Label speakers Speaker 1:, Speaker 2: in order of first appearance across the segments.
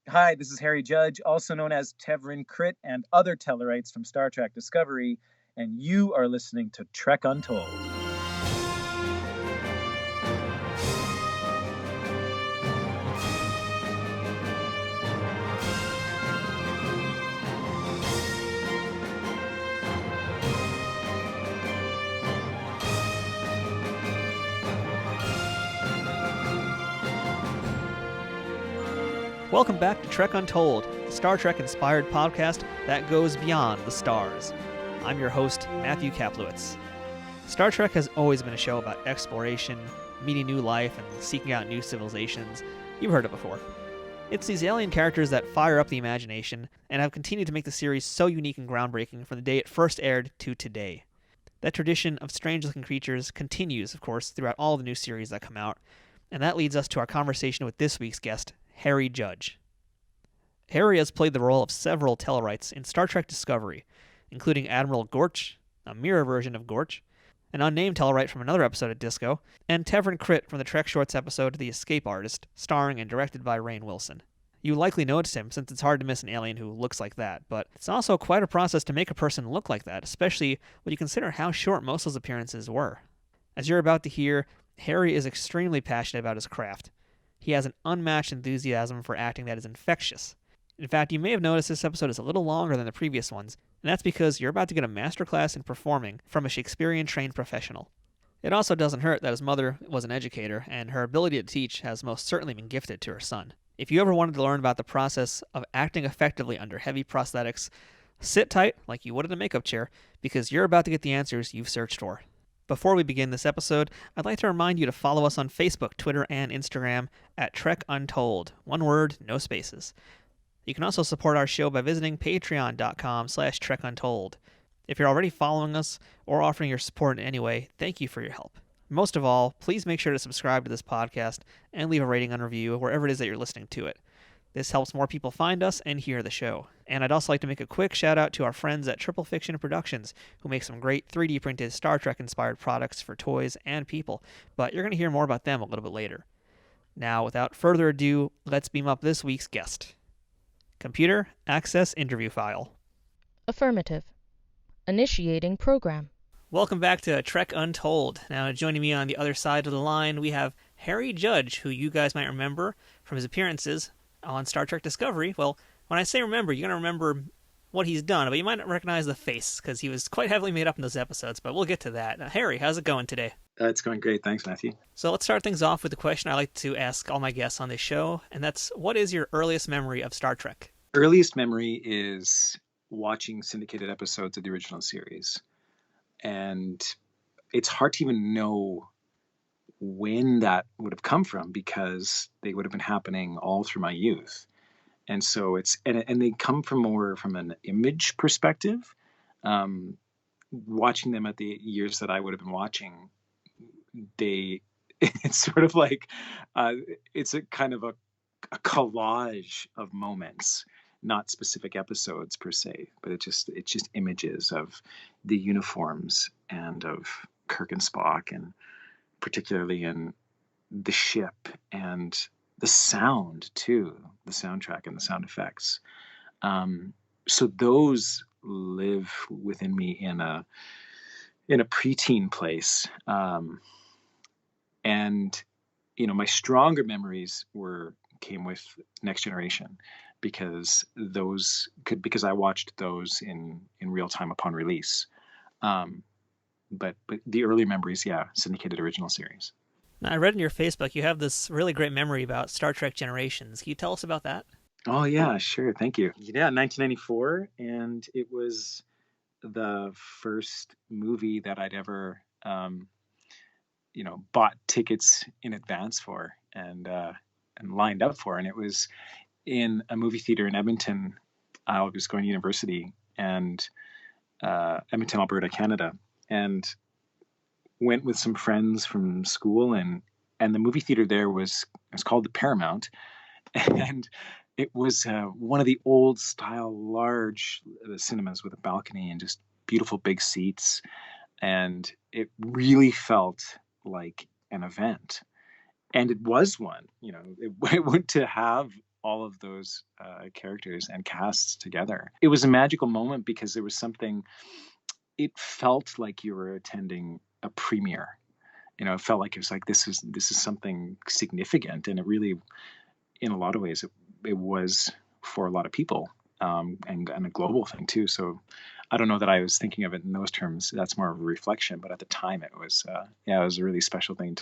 Speaker 1: Hi, this is Harry Judge, also known as Tevrin, Krit, and other Tellarites from Star Trek Discovery, and you are listening to Trek Untold.
Speaker 2: Welcome back to Trek Untold, the Star Trek-inspired podcast that goes beyond the stars. I'm your host, Matthew Kaplowitz. Star Trek has always been a show about exploration, meeting new life, and seeking out new civilizations. You've heard it before. It's these alien characters that fire up the imagination and have continued to make the series so unique and groundbreaking from the day it first aired to today. That tradition of strange-looking creatures continues, of course, throughout all the new series that come out, and that leads us to our conversation with this week's guest, Harry Judge. Harry has played the role of several Tellarites in Star Trek Discovery, including Admiral Gorch, a mirror version of Gorch, an unnamed Tellarite from another episode of Disco, and Tevrin Krit from the Trek Shorts episode The Escape Artist, starring and directed by Rainn Wilson. You likely noticed him since it's hard to miss an alien who looks like that, but it's also quite a process to make a person look like that, especially when you consider how short most of his appearances were. As you're about to hear, Harry is extremely passionate about his craft. He has an unmatched enthusiasm for acting that is infectious. In fact, you may have noticed this episode is a little longer than the previous ones, and that's because you're about to get a masterclass in performing from a Shakespearean trained professional. It also doesn't hurt that his mother was an educator, and her ability to teach has most certainly been gifted to her son. If you ever wanted to learn about the process of acting effectively under heavy prosthetics, sit tight like you would in a makeup chair, because you're about to get the answers you've searched for. Before we begin this episode, I'd like to remind you to follow us on Facebook, Twitter, and Instagram at Trek Untold. One word, no spaces. You can also support our show by visiting patreon.com/trekuntold. If you're already following us or offering your support in any way, thank you for your help. Most of all, please make sure to subscribe to this podcast and leave a rating and review wherever it is that you're listening to it. This helps more people find us and hear the show. And I'd also like to make a quick shout out to our friends at Triple Fiction Productions, who make some great 3D printed Star Trek inspired products for toys and people, but you're going to hear more about them a little bit later. Now, without further ado, let's beam up this week's guest. Computer, access interview file.
Speaker 3: Affirmative. Initiating program.
Speaker 2: Welcome back to Trek Untold. Now, joining me on the other side of the line, we have Harry Judge, who you guys might remember from his appearances on Star Trek Discovery. Well, when I say remember, you're going to remember what he's done, but you might not recognize the face, because he was quite heavily made up in those episodes, but we'll get to that. Harry, how's it going today?
Speaker 4: It's going great. Thanks, Matthew.
Speaker 2: So let's start things off with the question I like to ask all my guests on this show, and that's, what is your earliest memory of Star Trek?
Speaker 4: Earliest memory is watching syndicated episodes of the original series. And it's hard to even know when that would have come from, because they would have been happening all through my youth. And so and they come from more from an image perspective. Watching them at the years that I would have been watching, it's sort of like, it's a kind of a collage of moments, not specific episodes per se, but it's just images of the uniforms and of Kirk and Spock, and particularly in the ship, and the sound too, the soundtrack and the sound effects. So those live within me in a preteen place. And my stronger memories came with Next Generation, because I watched those in real time upon release. But the early memories, syndicated original series.
Speaker 2: Now, I read in your Facebook you have this really great memory about Star Trek Generations. Can you tell us about that?
Speaker 4: Oh yeah, sure. Thank you. Yeah, 1994, and it was the first movie that I'd ever, bought tickets in advance for and lined up for, and it was in a movie theater in Edmonton. I was going to university, and Edmonton, Alberta, Canada, and went with some friends from school, and the movie theater there was called the Paramount, and it was one of the old style large cinemas with a balcony and just beautiful big seats, and it really felt like an event. And it was one. It went to have all of those characters and casts together. It was a magical moment because there was something, it felt like you were attending a premiere. It felt like it was like, this is something significant. And it really, in a lot of ways, it was for a lot of people, and a global thing too. So I don't know that I was thinking of it in those terms. That's more of a reflection. But at the time, it was it was a really special thing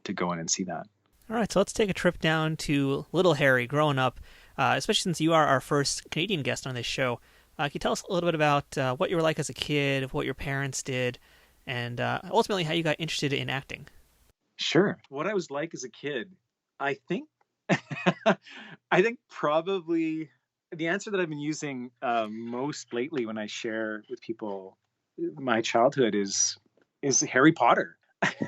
Speaker 4: to go in and see that.
Speaker 2: All right, so let's take a trip down to little Harry growing up, especially since you are our first Canadian guest on this show. Can you tell us a little bit about what you were like as a kid, what your parents did, and ultimately how you got interested in acting?
Speaker 4: Sure. What I was like as a kid, I think, I think probably the answer that I've been using most lately when I share with people my childhood is Harry Potter.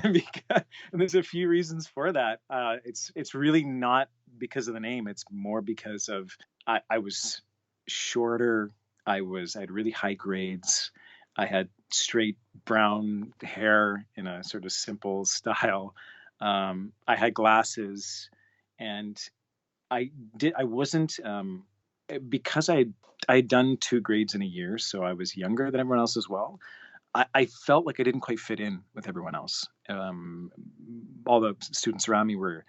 Speaker 4: Because, and there's a few reasons for that. It's really not because of the name. It's more because of I was shorter. I had really high grades. I had straight brown hair in a sort of simple style. I had glasses, and I wasn't because I'd done 2 grades in a year, so I was younger than everyone else as well. I felt like I didn't quite fit in with everyone else. All the students around me were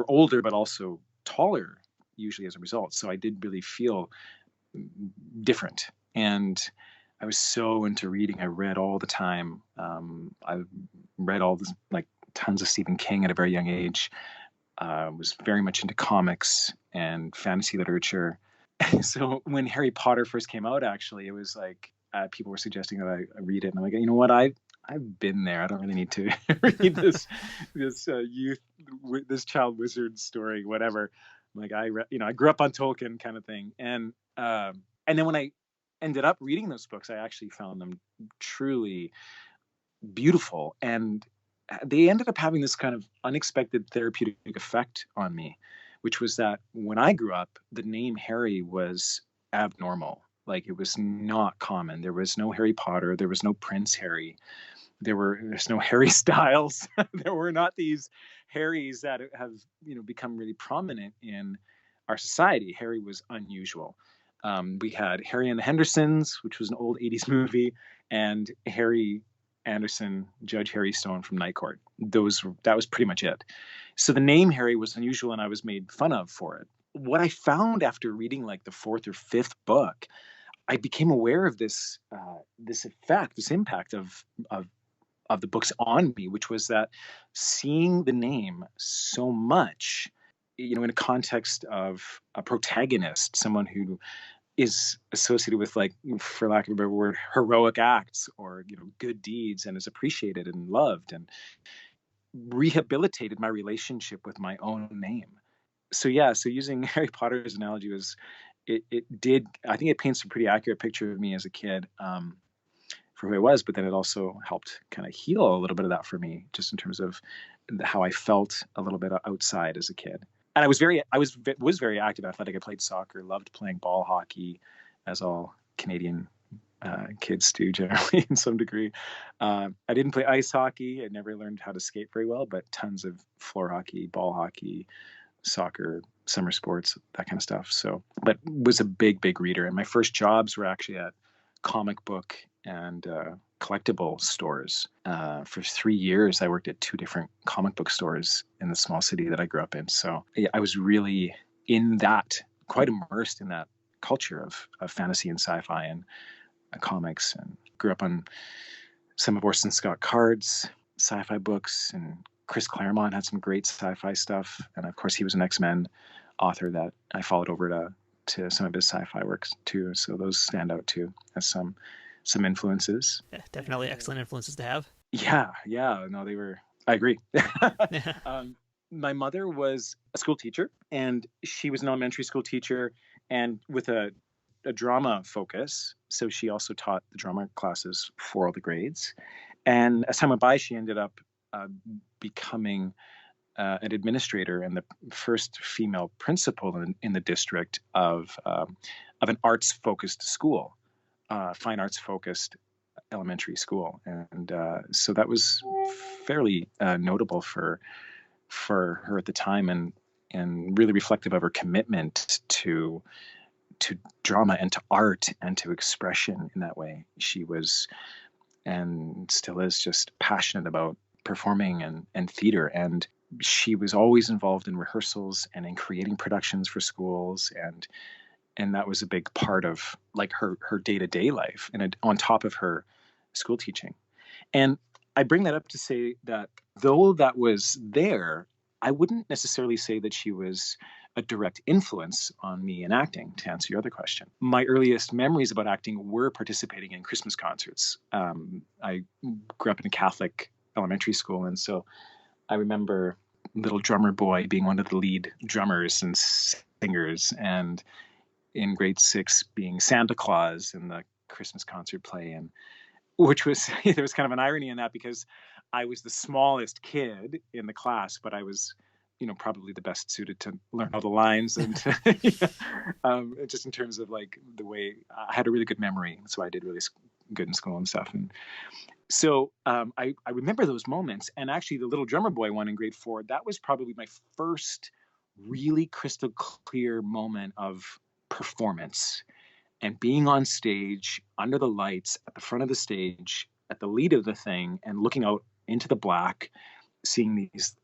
Speaker 4: older, but also taller, usually as a result. So I did really feel different. And I was so into reading. I read all the time. I read all this, like tons of Stephen King at a very young age. Was very much into comics and fantasy literature. So when Harry Potter first came out, actually, it was like, people were suggesting that I read it, and I'm like, you know what, I've been there. I don't really need to read this child wizard story, whatever. Like I grew up on Tolkien, kind of thing, and then when I ended up reading those books, I actually found them truly beautiful, and they ended up having this kind of unexpected therapeutic effect on me, which was that when I grew up, the name Harry was abnormal. Like, it was not common. There was no Harry Potter. There was no Prince Harry. There's no Harry Styles. There were not these Harrys that have become really prominent in our society. Harry was unusual. We had Harry and the Hendersons, which was an old 80s movie, and Harry Anderson, Judge Harry Stone from Night Court. That was pretty much it. So the name Harry was unusual, and I was made fun of for it. What I found after reading like the 4th or 5th book, I became aware of this effect, this impact of the books on me, which was that seeing the name so much, in a context of a protagonist, someone who is associated with, like, for lack of a better word, heroic acts or good deeds, and is appreciated and loved, and rehabilitated my relationship with my own name. So using Harry Potter as an analogy was. I think it paints a pretty accurate picture of me as a kid, for who I was, but then it also helped kind of heal a little bit of that for me, just in terms of how I felt a little bit outside as a kid. And I was very active athletic. I played soccer, loved playing ball hockey, as all Canadian kids do generally in some degree. I didn't play ice hockey. I never learned how to skate very well, but tons of floor hockey, ball hockey, soccer, summer sports, that kind of stuff. So, but was a big reader. And my first jobs were actually at comic book and collectible stores. For 3 years, I worked at 2 different comic book stores in the small city that I grew up in. So I was really quite immersed in that culture of fantasy and sci-fi and comics, and grew up on some of Orson Scott Card's sci-fi books, and Chris Claremont had some great sci-fi stuff. And of course, he was an X-Men author that I followed over to some of his sci-fi works too. So those stand out too as some influences.
Speaker 2: Yeah, definitely excellent influences to have.
Speaker 4: Yeah. No, I agree. My mother was a school teacher, and she was an elementary school teacher, and with a drama focus. So she also taught the drama classes for all the grades. And as time went by, she ended up becoming an administrator and the first female principal in the district of an arts-focused school, fine arts-focused elementary school. And so that was fairly notable for her at the time. And and really reflective of her commitment to drama and to art and to expression in that way. She was, and still is, just passionate about performing and theater. And she was always involved in rehearsals and in creating productions for schools. And that was a big part of like her day-to-day life, and on top of her school teaching. And I bring that up to say that though that was there, I wouldn't necessarily say that she was a direct influence on me in acting, to answer your other question. My earliest memories about acting were participating in Christmas concerts. I grew up in a Catholic elementary school, and so I remember Little Drummer Boy being one of the lead drummers and singers, and in grade 6 being Santa Claus in the Christmas concert play, and which was, there was kind of an irony in that because I was the smallest kid in the class, but I was, probably the best suited to learn all the lines and just in terms of like the way I had a really good memory. So I did really good in school and stuff. And so I remember those moments. And actually the Little Drummer Boy one in grade 4, that was probably my first really crystal clear moment of performance and being on stage under the lights at the front of the stage at the lead of the thing and looking out into the black, seeing these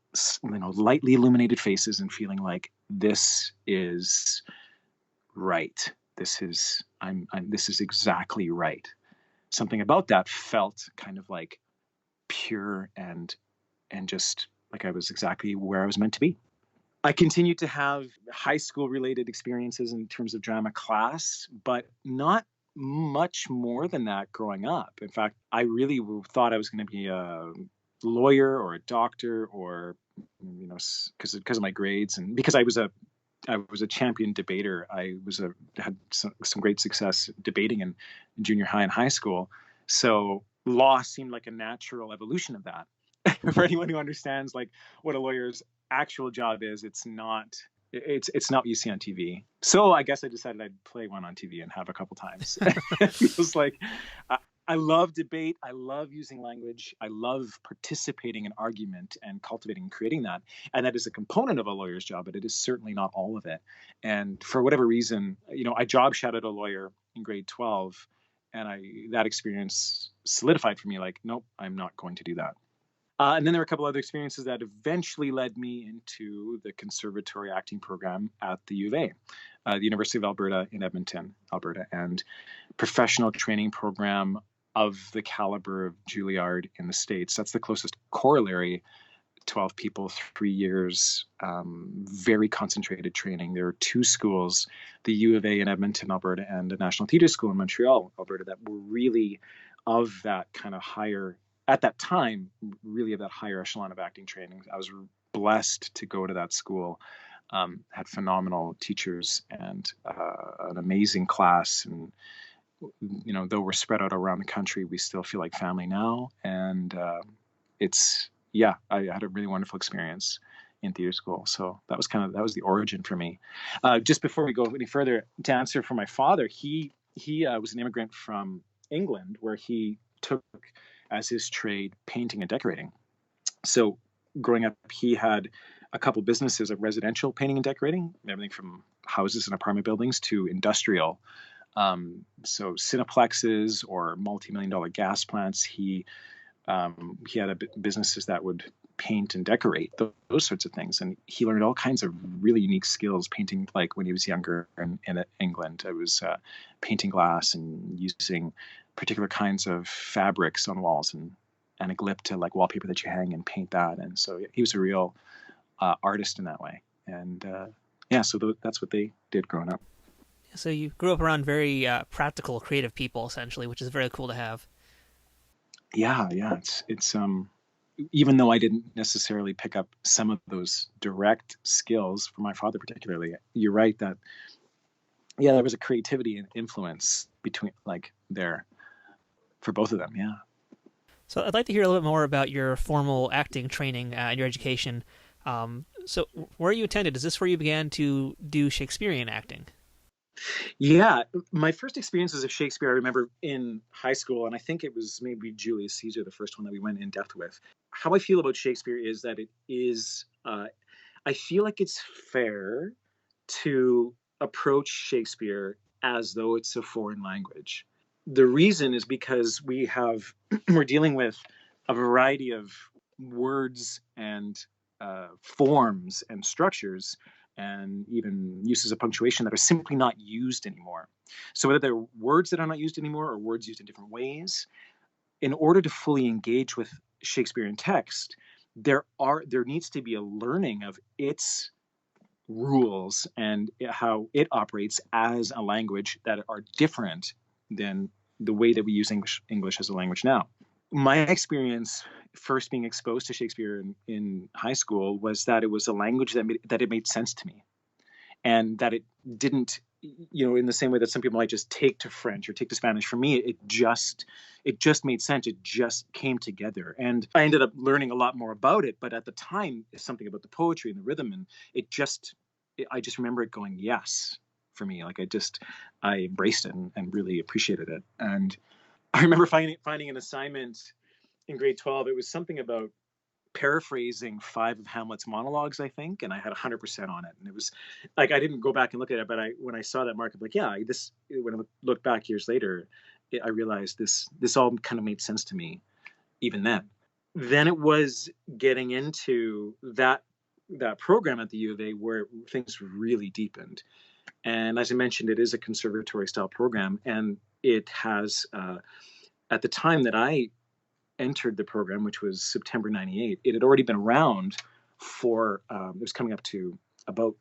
Speaker 4: lightly illuminated faces and feeling like this is right. This is exactly right. Something about that felt kind of like pure and just like I was exactly where I was meant to be. I continued to have high school related experiences in terms of drama class, but not much more than that growing up. In fact, I really thought I was going to be a lawyer or a doctor, or because of my grades, and because I was a champion debater. I had some great success debating in junior high and high school. So law seemed like a natural evolution of that. For anyone who understands like what a lawyer's actual job is, it's not what you see on TV. So I guess I decided I'd play one on TV and have a couple times. It was like, I love debate. I love using language. I love participating in argument and cultivating and creating that. And that is a component of a lawyer's job, but it is certainly not all of it. And for whatever reason, I job shadowed a lawyer in grade 12, and that experience solidified for me, like, nope, I'm not going to do that. And then there were a couple other experiences that eventually led me into the conservatory acting program at the U of A, the University of Alberta in Edmonton, Alberta, and professional training program of the caliber of Juilliard in the States. That's the closest corollary. 12 people, 3 years, very concentrated training. There are 2 schools, the U of A in Edmonton, Alberta, and the National Theatre School in Montreal, Alberta, that were really of that kind of higher, at that time, really of that higher echelon of acting training. I was blessed to go to that school, had phenomenal teachers and an amazing class. And, though we're spread out around the country, we still feel like family now. And I had a really wonderful experience in theater school. So that was the origin for me. Just before we go any further, to answer for my father, he was an immigrant from England, where he took as his trade painting and decorating. So growing up, he had a couple businesses of residential painting and decorating, everything from houses and apartment buildings to industrial. So cineplexes or multi-million-dollar gas plants. He had businesses that would paint and decorate, those sorts of things. And he learned all kinds of really unique skills painting, like when he was younger in England. I was painting glass and using particular kinds of fabrics on walls and a glip to like wallpaper that you hang and paint that. And so he was a real artist in that way. And so that's what they did growing up.
Speaker 2: So you grew up around very practical, creative people, essentially, which is very cool to have.
Speaker 4: Yeah. It's even though I didn't necessarily pick up some of those direct skills from my father particularly, you're right that, there was a creativity and influence between there for both of them. Yeah.
Speaker 2: So I'd like to hear a little bit more about your formal acting training and your education. So where you attended, is this where you began to do Shakespearean acting?
Speaker 4: Yeah, my first experiences of Shakespeare, I remember in high school, and I think it was maybe Julius Caesar, the first one that we went in depth with. How I feel about Shakespeare is that it is, I feel like it's fair to approach Shakespeare as though it's a foreign language. The reason is because we're dealing with a variety of words and forms and structures and even uses of punctuation that are simply not used anymore. So whether they're words that are not used anymore or words used in different ways, in order to fully engage with Shakespearean text, there needs to be a learning of its rules and how it operates as a language that are different than the way that we use English as a language now. My experience first being exposed to Shakespeare in high school was that it was a language that it made sense to me, and that it didn't, in the same way that some people might just take to French or take to Spanish. For me, it just made sense. It just came together, and I ended up learning a lot more about it. But at the time, it's something about the poetry and the rhythm, and I just remember it going yes for me. Like I embraced it and really appreciated it. And I remember finding an assignment in grade 12. It was something about paraphrasing 5 of Hamlet's monologues, I think, and I had 100% on it. And it was like, I didn't go back and look at it, but when I saw that mark, I'm like, yeah, when I looked back years later, I realized this all kind of made sense to me even then. Then it was getting into that program at the U of A where things really deepened. And as I mentioned, it is a conservatory style program, and it has, at the time that I entered the program, which was September 98, it had already been around for, it was coming up to about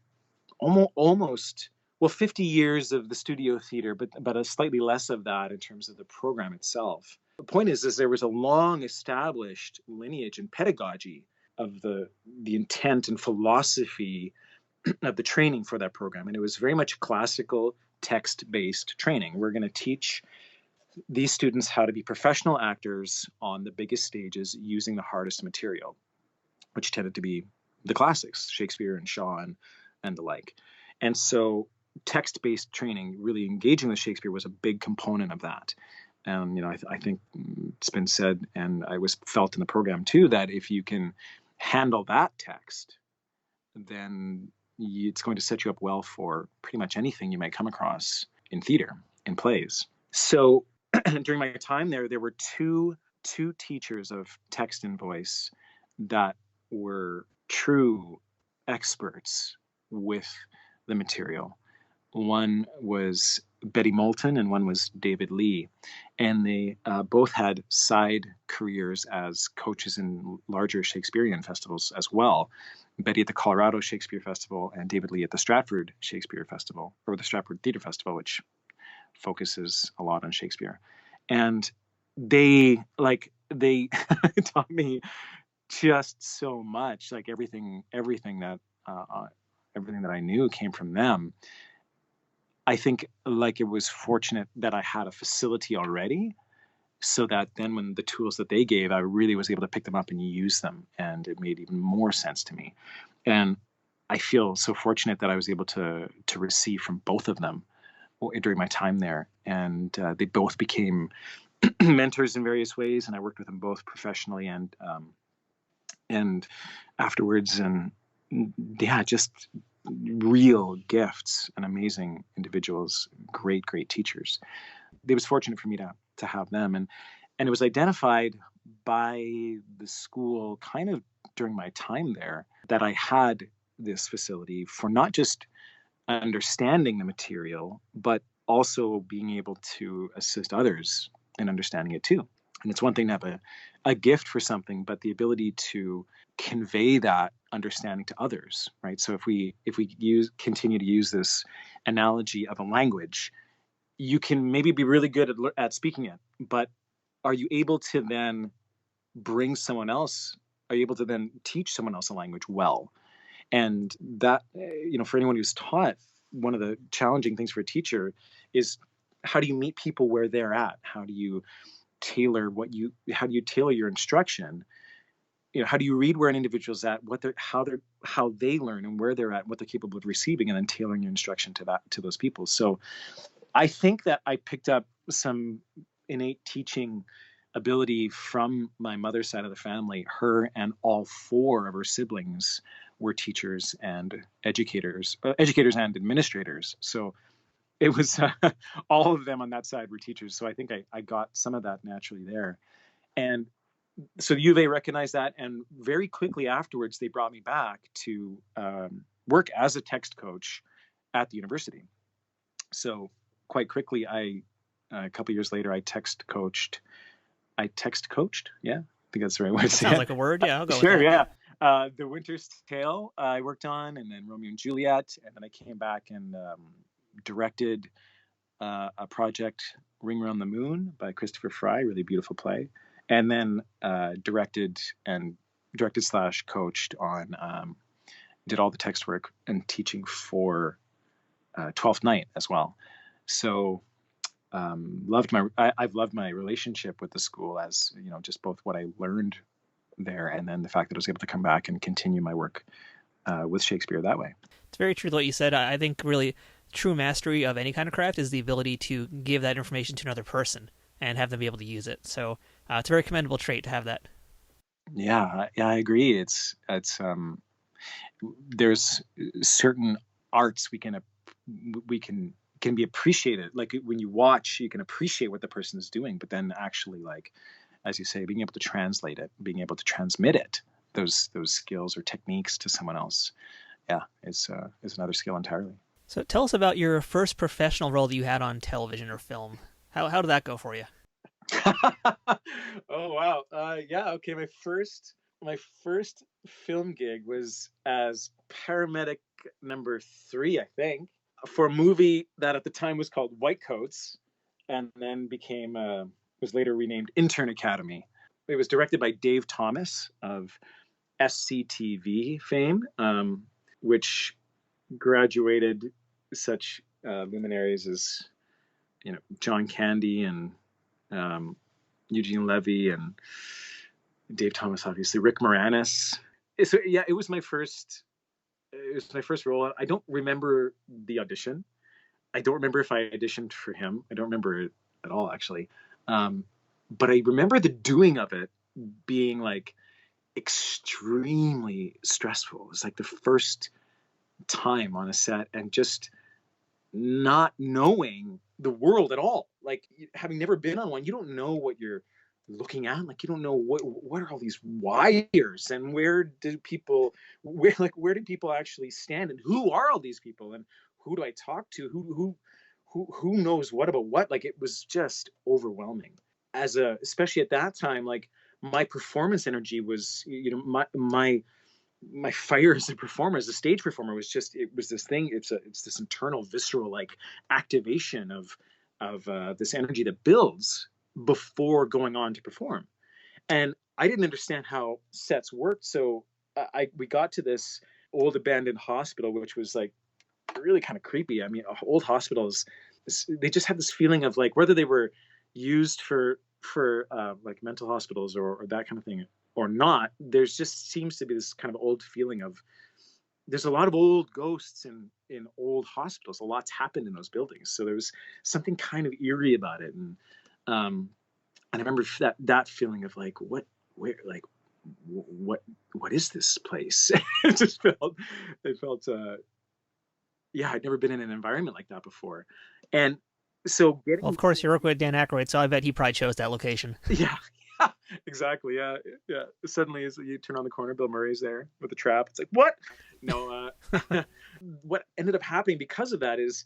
Speaker 4: almost 50 years of the studio theater, but a slightly less of that in terms of the program itself. The point is there was a long established lineage and pedagogy of the intent and philosophy of the training for that program. And it was very much classical text-based training. We're going to teach these students how to be professional actors on the biggest stages using the hardest material, which tended to be the classics, Shakespeare and Shaw and the like. And so text-based training, really engaging with Shakespeare, was a big component of that. And, I think it's been said, and I was felt in the program too, that if you can handle that text, then it's going to set you up well for pretty much anything you might come across in theater, in plays. So during my time there were two teachers of text and voice that were true experts with the material. One was Betty Moulton and one was David Lee. And they both had side careers as coaches in larger Shakespearean festivals as well. Betty at the Colorado Shakespeare Festival and David Lee at the Stratford Shakespeare Festival, or the Stratford Theatre Festival, which focuses a lot on Shakespeare. And they taught me just so much. Like everything that I knew came from them. I think like it was fortunate that I had a facility already, so that then when the tools that they gave, I really was able to pick them up and use them, and it made even more sense to me. And I feel so fortunate that I was able to receive from both of them during my time there. And they both became mentors in various ways, and I worked with them both professionally and afterwards. And yeah, just real gifts and amazing individuals, great teachers. It was fortunate for me to have them, and it was identified by the school kind of during my time there that I had this facility for not just understanding the material, but also being able to assist others in understanding it too. And it's one thing to have a gift for something, but the ability to convey that understanding to others, right? So if we continue to use this analogy of a language, you can maybe be really good at speaking it, but are you able to then bring someone else? Are you able to then teach someone else a language well? And that, for anyone who's taught, one of the challenging things for a teacher is, how do you meet people where they're at? How do you tailor your instruction? How do you read where an individual's at, how they learn and where they're at, what they're capable of receiving, and then tailoring your instruction to those people. So I think that I picked up some innate teaching ability from my mother's side of the family. Her and all 4 of her siblings were teachers and educators and administrators. So it was all of them on that side were teachers. So I think I got some of that naturally there. And so the U of A recognized that, and very quickly afterwards, they brought me back to work as a text coach at the university. So quite quickly, a couple of years later, I text coached. Yeah, I think that's the right way to say it.
Speaker 2: Sounds like a word. Yeah, I'll go
Speaker 4: Sure,
Speaker 2: with that.
Speaker 4: yeah. The Winter's Tale I worked on, and then Romeo and Juliet, and then I came back and directed a project, Ring Around the Moon by Christopher Fry, really beautiful play, and then directed / coached on, did all the text work and teaching for Twelfth Night as well. So I've loved my relationship with the school, as just both what I learned there, and then the fact that I was able to come back and continue my work with Shakespeare that way.
Speaker 2: It's very true what you said. I think really true mastery of any kind of craft is the ability to give that information to another person and have them be able to use it. So it's a very commendable trait to have that.
Speaker 4: Yeah, I agree. It's there's certain arts we can be appreciated. Like when you watch, you can appreciate what the person is doing, but then actually, like, as you say, being able to translate it, being able to transmit it, those skills or techniques to someone else, is another skill entirely.
Speaker 2: So tell us about your first professional role that you had on television or film. How did that go for you?
Speaker 4: Oh wow, okay. My first film gig was as paramedic number 3, I think, for a movie that at the time was called White Coats, and then was later renamed Intern Academy. It was directed by Dave Thomas of SCTV fame, which graduated such luminaries as John Candy and Eugene Levy and Dave Thomas, obviously, Rick Moranis. So yeah, it was my first role. I don't remember the audition. I don't remember if I auditioned for him. I don't remember it at all, actually. But I remember the doing of it being like extremely stressful. It was like the first time on a set, and just not knowing the world at all. Like, having never been on one, you don't know what you're looking at. Like, you don't know what are all these wires, and where do people actually stand, and who are all these people, and who do I talk to, who knows what about what. Like, it was just overwhelming. Especially at that time, like, my performance energy was, my fire as a performer, as a stage performer, was this thing. It's this internal, visceral, like, activation of this energy that builds before going on to perform. And I didn't understand how sets worked. So we got to this old abandoned hospital, which was like really kind of creepy. I mean, old hospitals, they just had this feeling of like, whether they were used for like mental hospitals or that kind of thing or not, there's just seems to be this kind of old feeling of, there's a lot of old ghosts in old hospitals. A lot's happened in those buildings. So there was something kind of eerie about it. And I remember that feeling of like, what is this place? It felt I'd never been in an environment like that before. And so
Speaker 2: well, of course, you work with Dan Aykroyd, so I bet he probably chose that location.
Speaker 4: Yeah, exactly. Yeah. Suddenly, as you turn on the corner, Bill Murray's there with the trap. It's like, what? No. What ended up happening because of that is,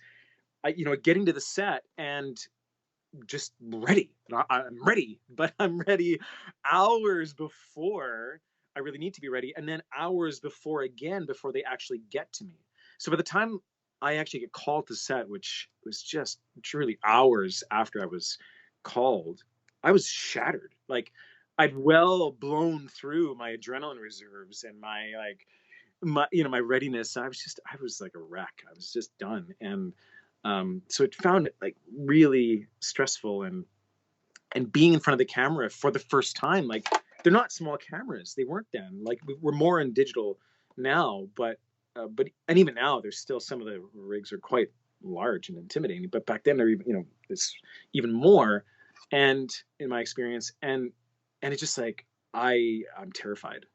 Speaker 4: getting to the set and just ready. I'm ready, but I'm ready hours before I really need to be ready, and then hours before they actually get to me. So by the time I actually get called to set, which was just truly hours after I was called, I was shattered. Like, I'd well blown through my adrenaline reserves and my readiness. I was like a wreck. I was just done. And so it found it like really stressful, and being in front of the camera for the first time, like, they're not small cameras. They weren't then. Like, we're more in digital now, but even now, there's still some of the rigs are quite large and intimidating. But back then, they're even, it's even more. And in my experience, and it's just like, I'm terrified.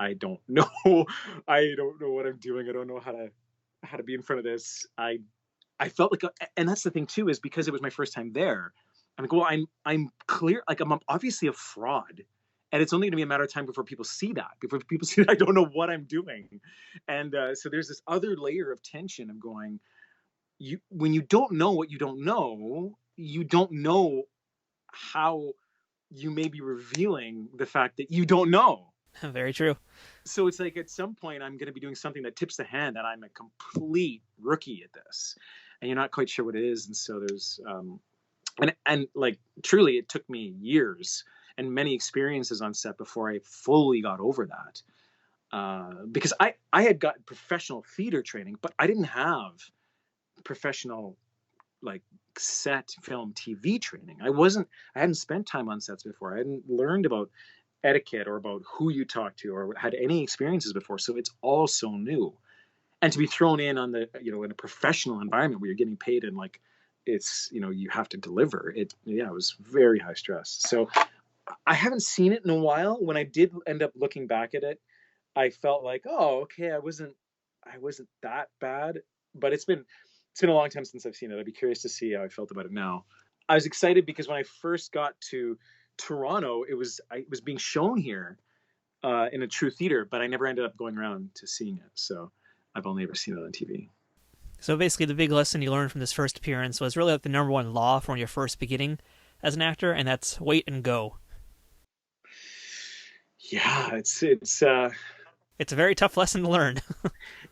Speaker 4: I don't know. I don't know what I'm doing. I don't know how to be in front of this. I felt like, and that's the thing too, is because it was my first time there. I'm like, well, I'm clear, like I'm obviously a fraud, and it's only going to be a matter of time before people see that. Before people see that I don't know what I'm doing, and so there's this other layer of tension of going, when you don't know what you don't know how you may be revealing the fact that you don't know.
Speaker 2: Very true.
Speaker 4: So it's like at some point I'm going to be doing something that tips the hand that I'm a complete rookie at this, and you're not quite sure what it is. And so there's and like truly it took me years and many experiences on set before I fully got over that, because I had got professional theater training, but I didn't have professional like set film TV training. I hadn't spent time on sets before. I hadn't learned about etiquette or about who you talk to or had any experiences before. So it's all so new. And to be thrown in on the, in a professional environment where you're getting paid and like, it's, you have to deliver it. Yeah, it was very high stress. So I haven't seen it in a while. When I did end up looking back at it, I felt like, oh, okay, I wasn't that bad, but it's been a long time since I've seen it. I'd be curious to see how I felt about it now. I was excited because when I first got to Toronto, it was being shown here in a true theater, but I never ended up going around to seeing it. So I've only ever seen it on TV.
Speaker 2: So basically the big lesson you learned from this first appearance was really like the number one law from your first beginning as an actor, and that's wait and go.
Speaker 4: Yeah, it's
Speaker 2: a very tough lesson to learn.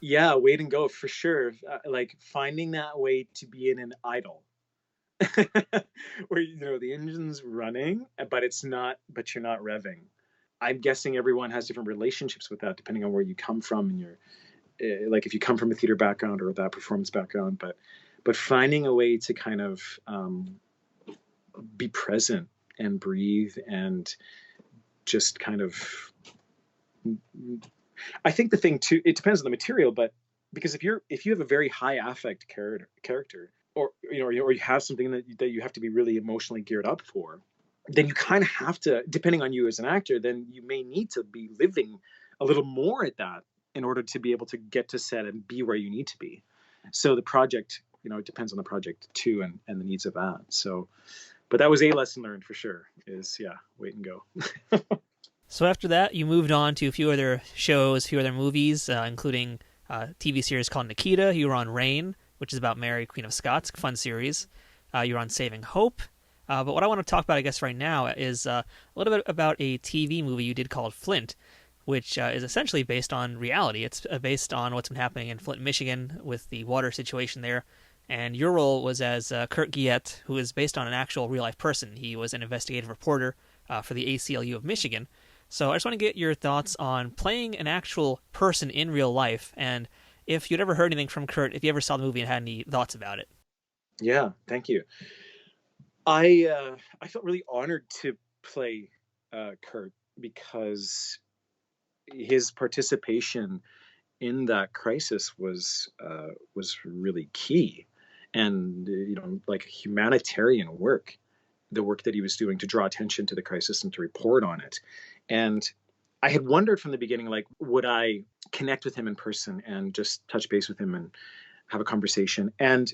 Speaker 4: Yeah, wait and go for sure. Like finding that way to be in an idle where the engine's running, but you're not revving. I'm guessing everyone has different relationships with that depending on where you come from, and you're like if you come from a theater background or that performance background, but finding a way to kind of be present and breathe and just kind of, I think the thing too, it depends on the material, but because if you have a very high affect character, or you have something that you have to be really emotionally geared up for, then you kind of have to, depending on you as an actor, then you may need to be living a little more at that in order to be able to get to set and be where you need to be. So the project, it depends on the project too, and the needs of that. So, but that was a lesson learned for sure, is wait and go.
Speaker 2: So after that, you moved on to a few other shows, a few other movies, including a TV series called Nikita. You were on Rainn, which is about Mary, Queen of Scots, fun series. You were on Saving Hope. But what I want to talk about, I guess, right now is a little bit about a TV movie you did called Flint, which is essentially based on reality. It's based on what's been happening in Flint, Michigan with the water situation there. And your role was as Krit, who is based on an actual real-life person. He was an investigative reporter for the ACLU of Michigan. So I just want to get your thoughts on playing an actual person in real life, and if you'd ever heard anything from Krit, if you ever saw the movie and had any thoughts about it.
Speaker 4: Yeah, thank you. I felt really honored to play Krit because his participation in that crisis was really key, and like humanitarian work, the work that he was doing to draw attention to the crisis and to report on it. And I had wondered from the beginning, like, would I connect with him in person and just touch base with him and have a conversation? And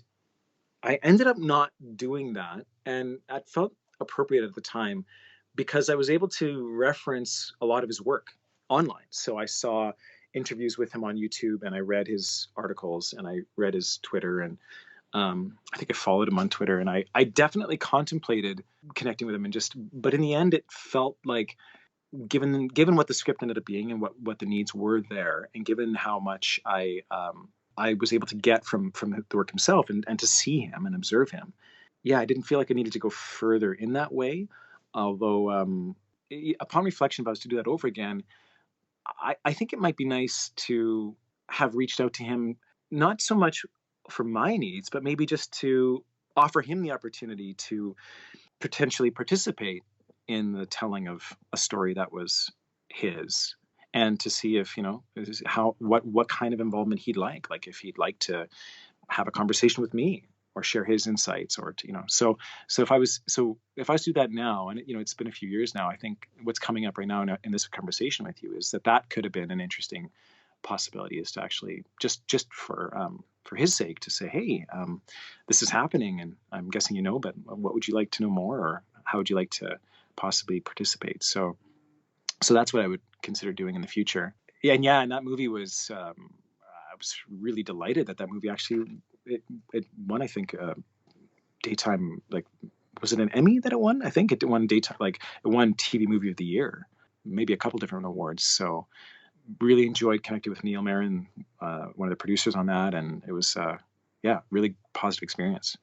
Speaker 4: I ended up not doing that. And that felt appropriate at the time because I was able to reference a lot of his work online. So I saw interviews with him on YouTube, and I read his articles, and I read his Twitter, and I think I followed him on Twitter, and I definitely contemplated connecting with him, but in the end, it felt like, given what the script ended up being and what the needs were there, and given how much I was able to get from the work himself and to see him and observe him, I didn't feel like I needed to go further in that way. Although upon reflection, if I was to do that over again, I think it might be nice to have reached out to him, not so much for my needs, but maybe just to offer him the opportunity to potentially participate in the telling of a story that was his, and to see if, what kind of involvement he'd like if he'd like to have a conversation with me share his insights, or to, so if I was to do that now, and it's been a few years now, I think what's coming up right now in this conversation with you is that could have been an interesting possibility, is to actually just for his sake to say, hey, this is happening, and I'm guessing but what would you like to know more, or how would you like to possibly participate? So that's what I would consider doing in the future. And that movie was I was really delighted that movie actually it won, I think, daytime, like, was it an Emmy that it won? I think it won daytime, like it won TV Movie of the Year, maybe a couple different awards. So really enjoyed connecting with Neil Marin, one of the producers on that, and it was really positive experience.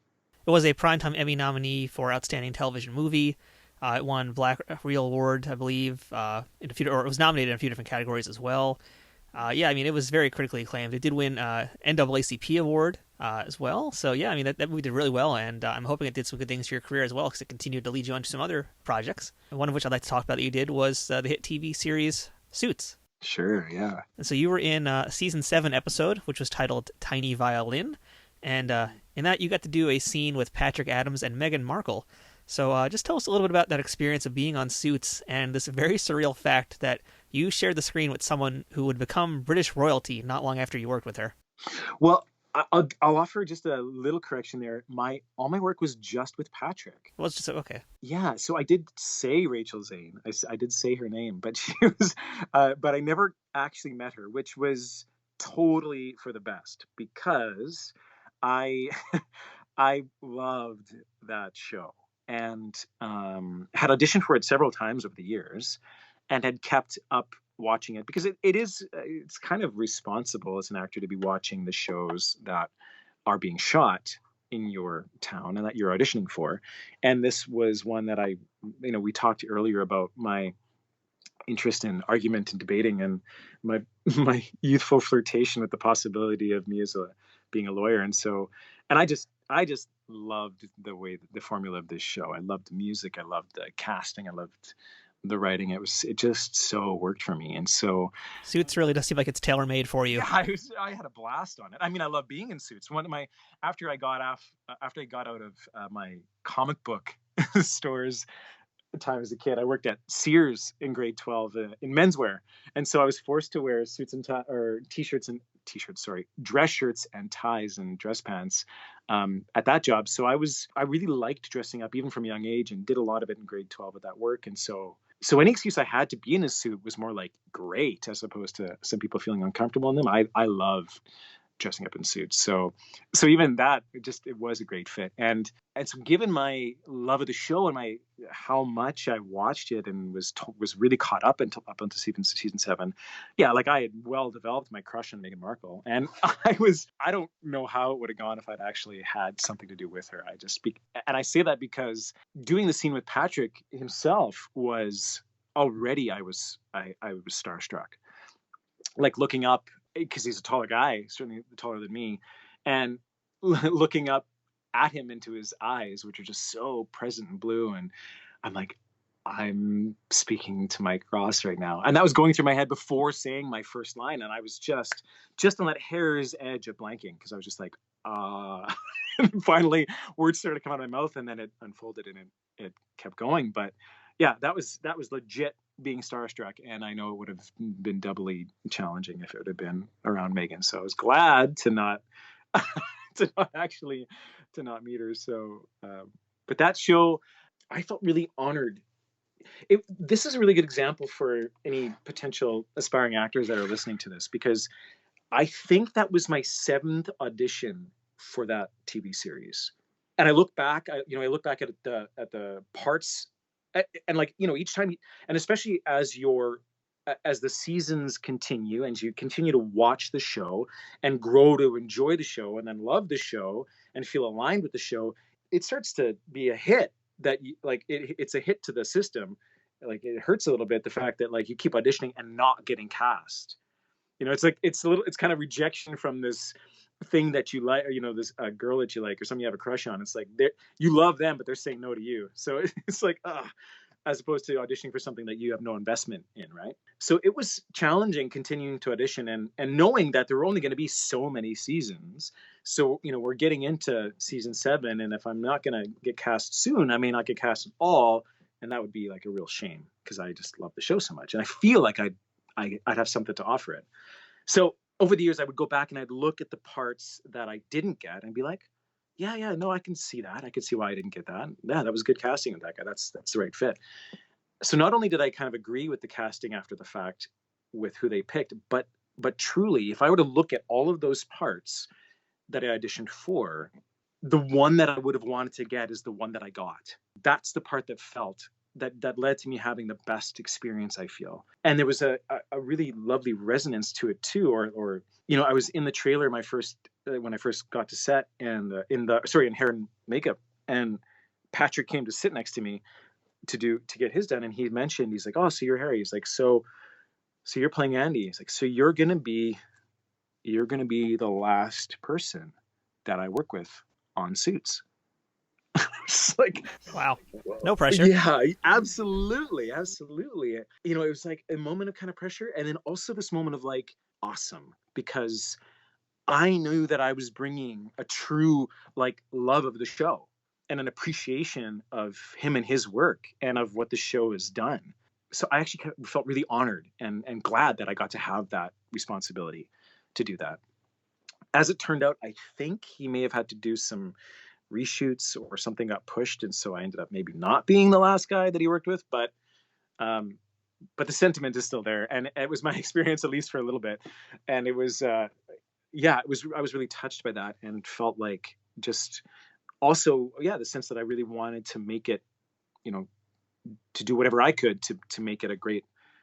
Speaker 2: It was a Primetime Emmy nominee for Outstanding Television Movie. It won Black Reel Award, I believe, or it was nominated in a few different categories as well. It was very critically acclaimed. It did win NAACP award as well. So that movie did really well, and I'm hoping it did some good things for your career as well, because it continued to lead you on to some other projects. And one of which I'd like to talk about that you did was the hit TV series Suits.
Speaker 4: Sure, yeah.
Speaker 2: And so you were in a season 7 episode, which was titled Tiny Violin, and in that you got to do a scene with Patrick Adams and Meghan Markle. So just tell us a little bit about that experience of being on Suits, and this very surreal fact that you shared the screen with someone who would become British royalty not long after you worked with her.
Speaker 4: Well, I'll offer just a little correction there. All my work was just with Patrick.
Speaker 2: Well, it's just okay.
Speaker 4: Yeah, so I did say Rachel Zane. I did say her name, but she was, but I never actually met her, which was totally for the best, because I loved that show, and had auditioned for it several times over the years, and had kept up watching it, because it's kind of responsible as an actor to be watching the shows that are being shot in your town and that you're auditioning for. And this was one that we talked earlier about my interest in argument and debating, and my youthful flirtation with the possibility of me being a lawyer. And I just loved the formula of this show. I loved the music. I loved the casting. I loved the writing. It just so worked for me. And so
Speaker 2: Suits really does seem like it's tailor-made for you.
Speaker 4: Yeah, I had a blast on it. I mean, I love being in Suits. After I got out of my comic book stores time as a kid, I worked at Sears in grade 12 in menswear. And so I was forced to wear suits and dress shirts and ties and dress pants at that job. So I really liked dressing up even from a young age, and did a lot of it in grade 12 at that work. And so any excuse I had to be in a suit was more like great, as opposed to some people feeling uncomfortable in them. I love dressing up in suits. So even that, it was a great fit. And so given my love of the show and how much I watched it and was really caught up until season 7. Yeah, like I had well developed my crush on Meghan Markle. And I don't know how it would have gone if I'd actually had something to do with her. And I say that because doing the scene with Patrick himself was already, I was starstruck. Like looking up, because he's a taller guy, certainly taller than me, and looking up at him into his eyes, which are just so present and blue. And I'm like, I'm speaking to Mike Ross right now. And that was going through my head before saying my first line. And I was just on that hair's edge of blanking, because I was just like, and finally words started to come out of my mouth, and then it unfolded and it kept going. But yeah, that was legit being starstruck, and I know it would have been doubly challenging if it would have been around Meghan. So I was glad to not meet her. So, but that show, I felt really honored. This is a really good example for any potential aspiring actors that are listening to this, because I think that was my 7th audition for that TV series. And I look back at the parts. And each time, and especially as the seasons continue and you continue to watch the show and grow to enjoy the show and then love the show and feel aligned with the show, it starts to be a hit that it's a hit to the system. Like, it hurts a little bit, the fact that you keep auditioning and not getting cast. It's kind of rejection from this thing that you like, or this girl that you like, or something you have a crush on. It's like you love them, but they're saying no to you. So it's like, as opposed to auditioning for something that you have no investment in, right? So it was challenging continuing to audition and knowing that there were only going to be so many seasons. So, we're getting into season 7, and if I'm not going to get cast soon, I may not get cast at all, and that would be like a real shame because I just love the show so much, and I feel like I'd have something to offer it. So over the years, I would go back and I'd look at the parts that I didn't get and be like, yeah, no, I can see that. I could see why I didn't get that. Yeah, that was good casting with that guy. That's the right fit. So not only did I kind of agree with the casting after the fact with who they picked, but truly, if I were to look at all of those parts that I auditioned for, the one that I would have wanted to get is the one that I got. That's the part that led to me having the best experience, I feel. And there was a really lovely resonance to it too. Or I was in the trailer when I first got to set, and in hair and makeup, and Patrick came to sit next to me to get his done, and he mentioned, he's like, "Oh, so you're Harry." He's like, so you're playing Andy. He's like, so you're gonna be the last person that I work with on Suits. It's like,
Speaker 2: wow, no pressure.
Speaker 4: Yeah, absolutely. It was like a moment of kind of pressure, and then also this moment of like awesome, because I knew that I was bringing a true like love of the show and an appreciation of him and his work and of what the show has done. So I actually felt really honored and glad that I got to have that responsibility to do that. As it turned out, I think he may have had to do some reshoots or something got pushed, and so I ended up maybe not being the last guy that he worked with, but the sentiment is still there, and it was my experience, at least for a little bit. And it was I was really touched by that, and felt like just also the sense that I really wanted to make it, to do whatever I could to make it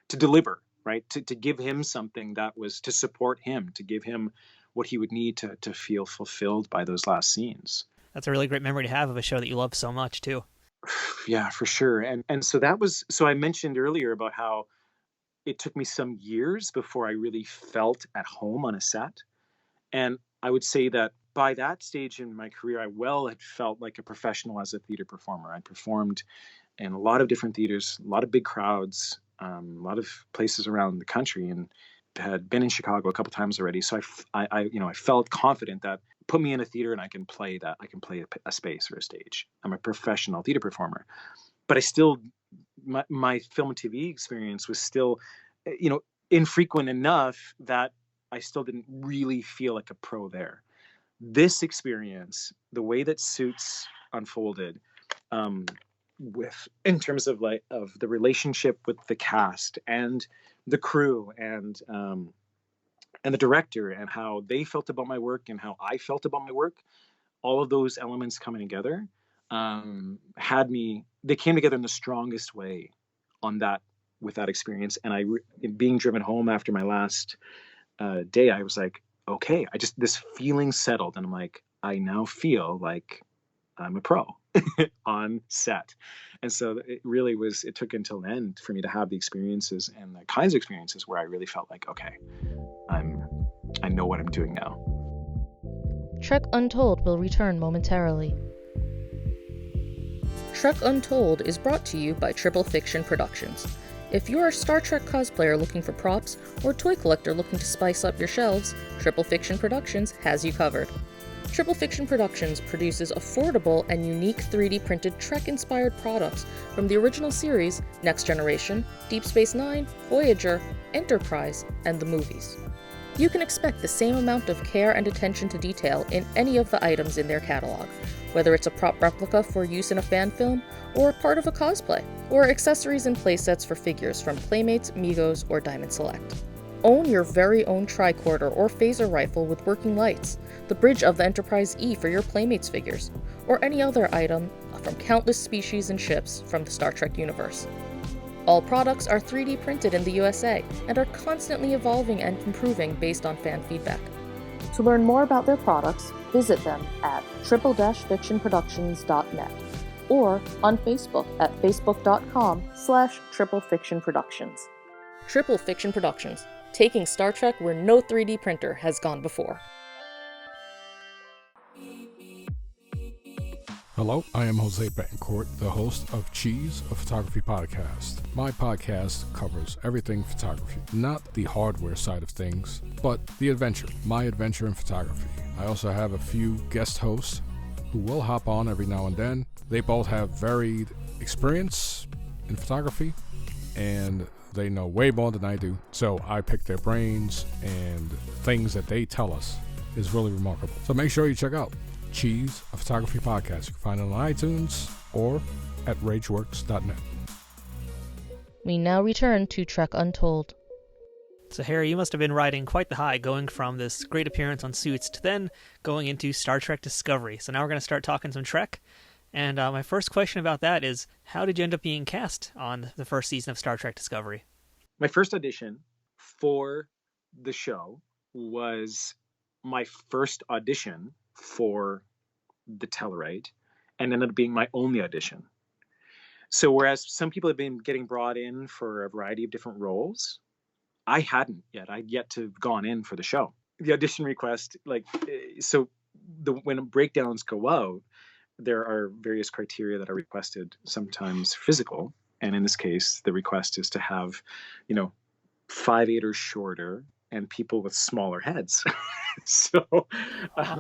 Speaker 4: to deliver, right, to give him something that was to support him, to give him what he would need to feel fulfilled by those last scenes.
Speaker 2: That's a really great memory to have of a show that you love so much too.
Speaker 4: Yeah, for sure. And so I mentioned earlier about how it took me some years before I really felt at home on a set. And I would say that by that stage in my career, I had felt like a professional as a theater performer. I performed in a lot of different theaters, a lot of big crowds, a lot of places around the country, and had been in Chicago a couple times already. So I felt confident that put me in a theater and I can play a space or a stage. I'm a professional theater performer, but I still, my film and TV experience was still, infrequent enough that I still didn't really feel like a pro there. This experience, the way that Suits unfolded, in terms of the relationship with the cast and the crew and the director, and how they felt about my work and how I felt about my work, all of those elements coming together, they came together in the strongest way with that experience. And being driven home after my last day, I was like, okay, this feeling settled, and I'm like, I now feel like I'm a pro on set. And so it took until the end for me to have the experiences and the kinds of experiences where I really felt like, okay, I know what I'm doing now.
Speaker 3: Trek Untold will return momentarily. Trek Untold is brought to you by Triple Fiction Productions. If you're a Star Trek cosplayer looking for props, or toy collector looking to spice up your shelves, Triple Fiction Productions has you covered. Triple Fiction Productions produces affordable and unique 3D printed Trek-inspired products from the original series, Next Generation, Deep Space Nine, Voyager, Enterprise, and the movies. You can expect the same amount of care and attention to detail in any of the items in their catalog, whether it's a prop replica for use in a fan film, or part of a cosplay, or accessories and playsets for figures from Playmates, Migos, or Diamond Select. Own your very own tricorder or phaser rifle with working lights, the bridge of the Enterprise E for your Playmates figures, or any other item from countless species and ships from the Star Trek universe. All products are 3D printed in the USA and are constantly evolving and improving based on fan feedback. To learn more about their products, visit them at triple-fictionproductions.net or on Facebook at facebook.com/triplefictionproductions. Triple Fiction Productions, taking Star Trek where no 3D printer has gone before.
Speaker 5: Hello, I am Jose Betancourt, the host of Cheese, a photography podcast. My podcast covers everything photography, not the hardware side of things, but the adventure, my adventure in photography. I also have a few guest hosts who will hop on every now and then. They both have varied experience in photography, and they know way more than I do. So I pick their brains, and things that they tell us is really remarkable. So make sure you check out Cheese, a photography podcast. You can find it on iTunes or at rageworks.net.
Speaker 3: We now return to Trek Untold.
Speaker 2: So, Harry, you must have been riding quite the high, going from this great appearance on Suits to then going into Star Trek Discovery. So now we're going to start talking some Trek. And my first question about that is, how did you end up being cast on the first season of Star Trek Discovery?
Speaker 4: My first audition for the show was my first audition for the Tellarite, and ended up being my only audition. So whereas some people have been getting brought in for a variety of different roles, I hadn't yet. I'd yet to have gone in for the show. The audition request, when breakdowns go out, there are various criteria that are requested, sometimes physical. And in this case, the request is to have, 5'8" or shorter, and people with smaller heads. So,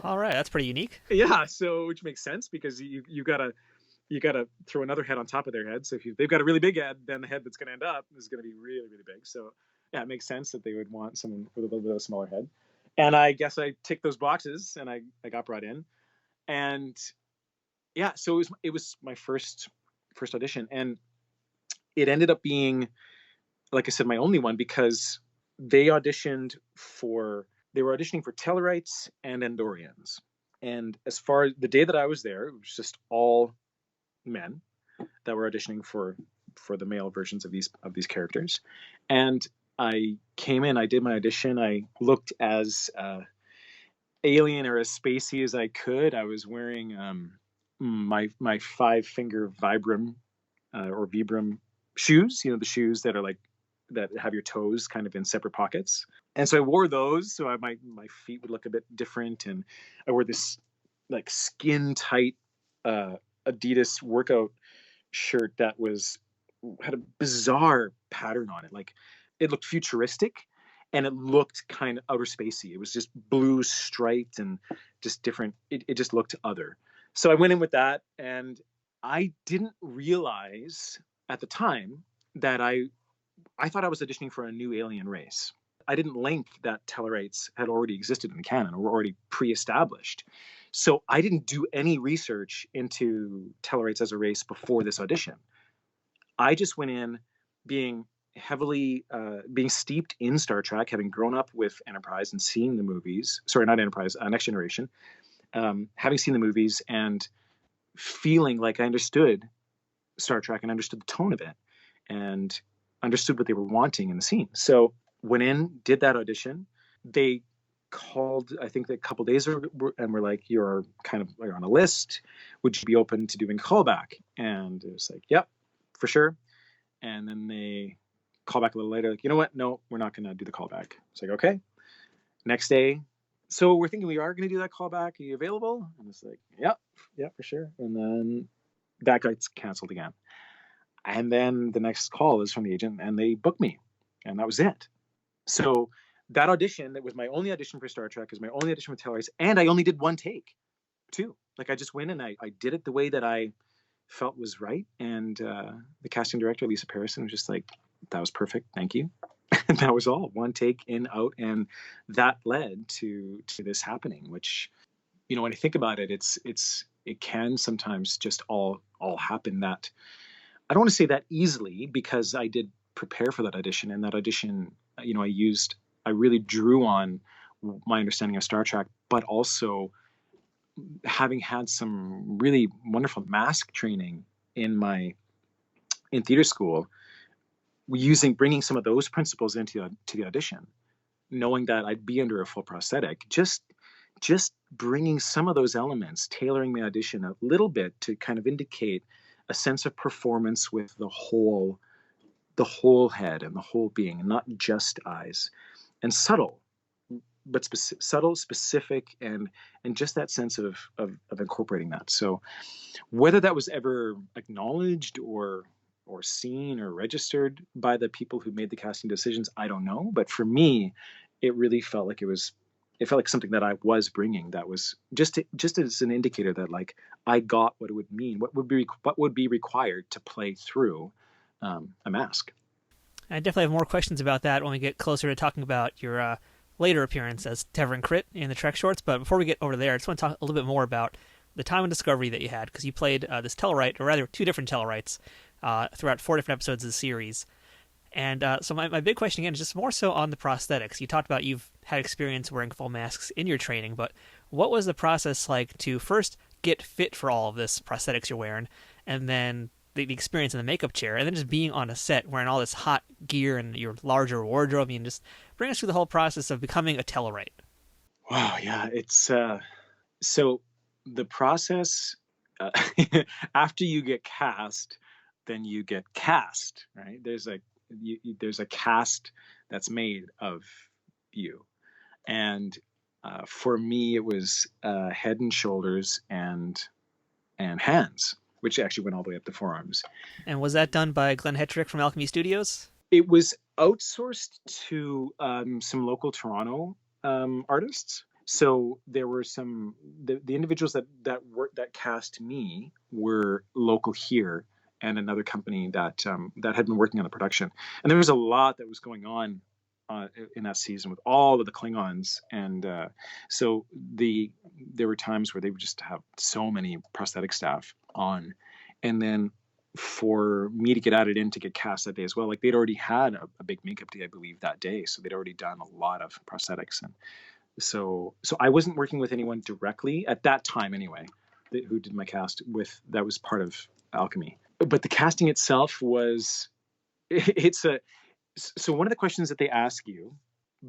Speaker 2: all right, that's pretty unique.
Speaker 4: Yeah, so which makes sense because you gotta throw another head on top of their head. So if they've got a really big head, then the head that's gonna end up is gonna be really, really big. So yeah, it makes sense that they would want someone with a little bit of a smaller head. And I guess I ticked those boxes, and I got brought in. And yeah, so it was my first audition, and it ended up being, like I said, my only one, because they were auditioning for Tellarites and Andorians. And as far as the day that I was there, it was just all men that were auditioning for the male versions of these characters. And I came in, I did my audition. I looked as alien or as spacey as I could. I was wearing my 5-finger Vibram or Vibram shoes, the shoes that are like, that have your toes kind of in separate pockets. And so I wore those, so my feet would look a bit different. And I wore this like skin tight Adidas workout shirt that had a bizarre pattern on it. Like, it looked futuristic, and it looked kind of outer spacey. It was just blue striped and just different. It just looked other. So I went in with that, and I didn't realize at the time that I thought I was auditioning for a new alien race. I didn't link that Tellarites had already existed in the canon or were already pre-established. So I didn't do any research into Tellarites as a race before this audition. I just went in being heavily, being steeped in Star Trek, having grown up with Enterprise and seeing the movies. Sorry, not Enterprise, Next Generation. Having seen the movies and feeling like I understood Star Trek and understood the tone of it and understood what they were wanting in the scene. So went in, did that audition. They called, I think, a couple days and were like, you're on a list. Would you be open to doing callback? And it was like, yep, for sure. And then they call back a little later, like, you know what? No, we're not going to do the callback. It's like, okay. Next day, so we're thinking we are going to do that callback. Are you available? And it's like, yeah, for sure. And then that gets canceled again. And then the next call is from the agent, and they booked me, and that was it. So that audition, that was my only audition for Star Trek, is my only audition for Tellarites, and I only did one take, too. Like, I just went and I did it the way that I felt was right, and the casting director, Lisa Parison, was just like, that was perfect, thank you. And that was all, one take, in, out, and that led to this happening, which, when I think about it, it can sometimes just all happen that. I don't want to say that easily, because I did prepare for that audition, and that audition, I really drew on my understanding of Star Trek, but also having had some really wonderful mask training in theater school, bringing some of those principles into the audition, knowing that I'd be under a full prosthetic, just bringing some of those elements, tailoring my audition a little bit to kind of indicate a sense of performance with the whole head and the whole being, and not just eyes, and subtle subtle, specific, and just that sense of incorporating that. So whether that was ever acknowledged or seen or registered by the people who made the casting decisions, I don't know. But for me, it really felt like it felt like something that I was bringing, that was just as an indicator that like I got what it would mean, what would be required to play through a mask.
Speaker 2: I definitely have more questions about that when we get closer to talking about your later appearance as Tevrin Krit in the Trek shorts. But before we get over there, I just want to talk a little bit more about the time and discovery that you had, because you played this Tellarite, or rather 2 different Tellarites, throughout 4 different episodes of the series. And so my big question again is just more so on the prosthetics. You talked about you've had experience wearing full masks in your training, but what was the process like to first get fit for all of this prosthetics you're wearing, and then the experience in the makeup chair, and then just being on a set wearing all this hot gear and your larger wardrobe? And just bring us through the whole process of becoming a Tellarite.
Speaker 4: Wow, yeah, it's so the process after you get cast, then you get cast, right? There's a cast that's made of you, and for me it was head and shoulders and hands, which actually went all the way up to forearms.
Speaker 2: And was that done by Glenn Hetrick from Alchemy Studios?
Speaker 4: It was outsourced to some local Toronto artists. So there were some the individuals that cast me were local here, and another company that had been working on the production. And there was a lot that was going on in that season with all of the Klingons, and so there were times where they would just have so many prosthetic staff on, and then for me to get added in to get cast that day as well, like they'd already had a big makeup day, I believe, that day, so they'd already done a lot of prosthetics, and so I wasn't working with anyone directly at that time anyway who did my cast with. That was part of Alchemy. But the casting itself so one of the questions that they ask you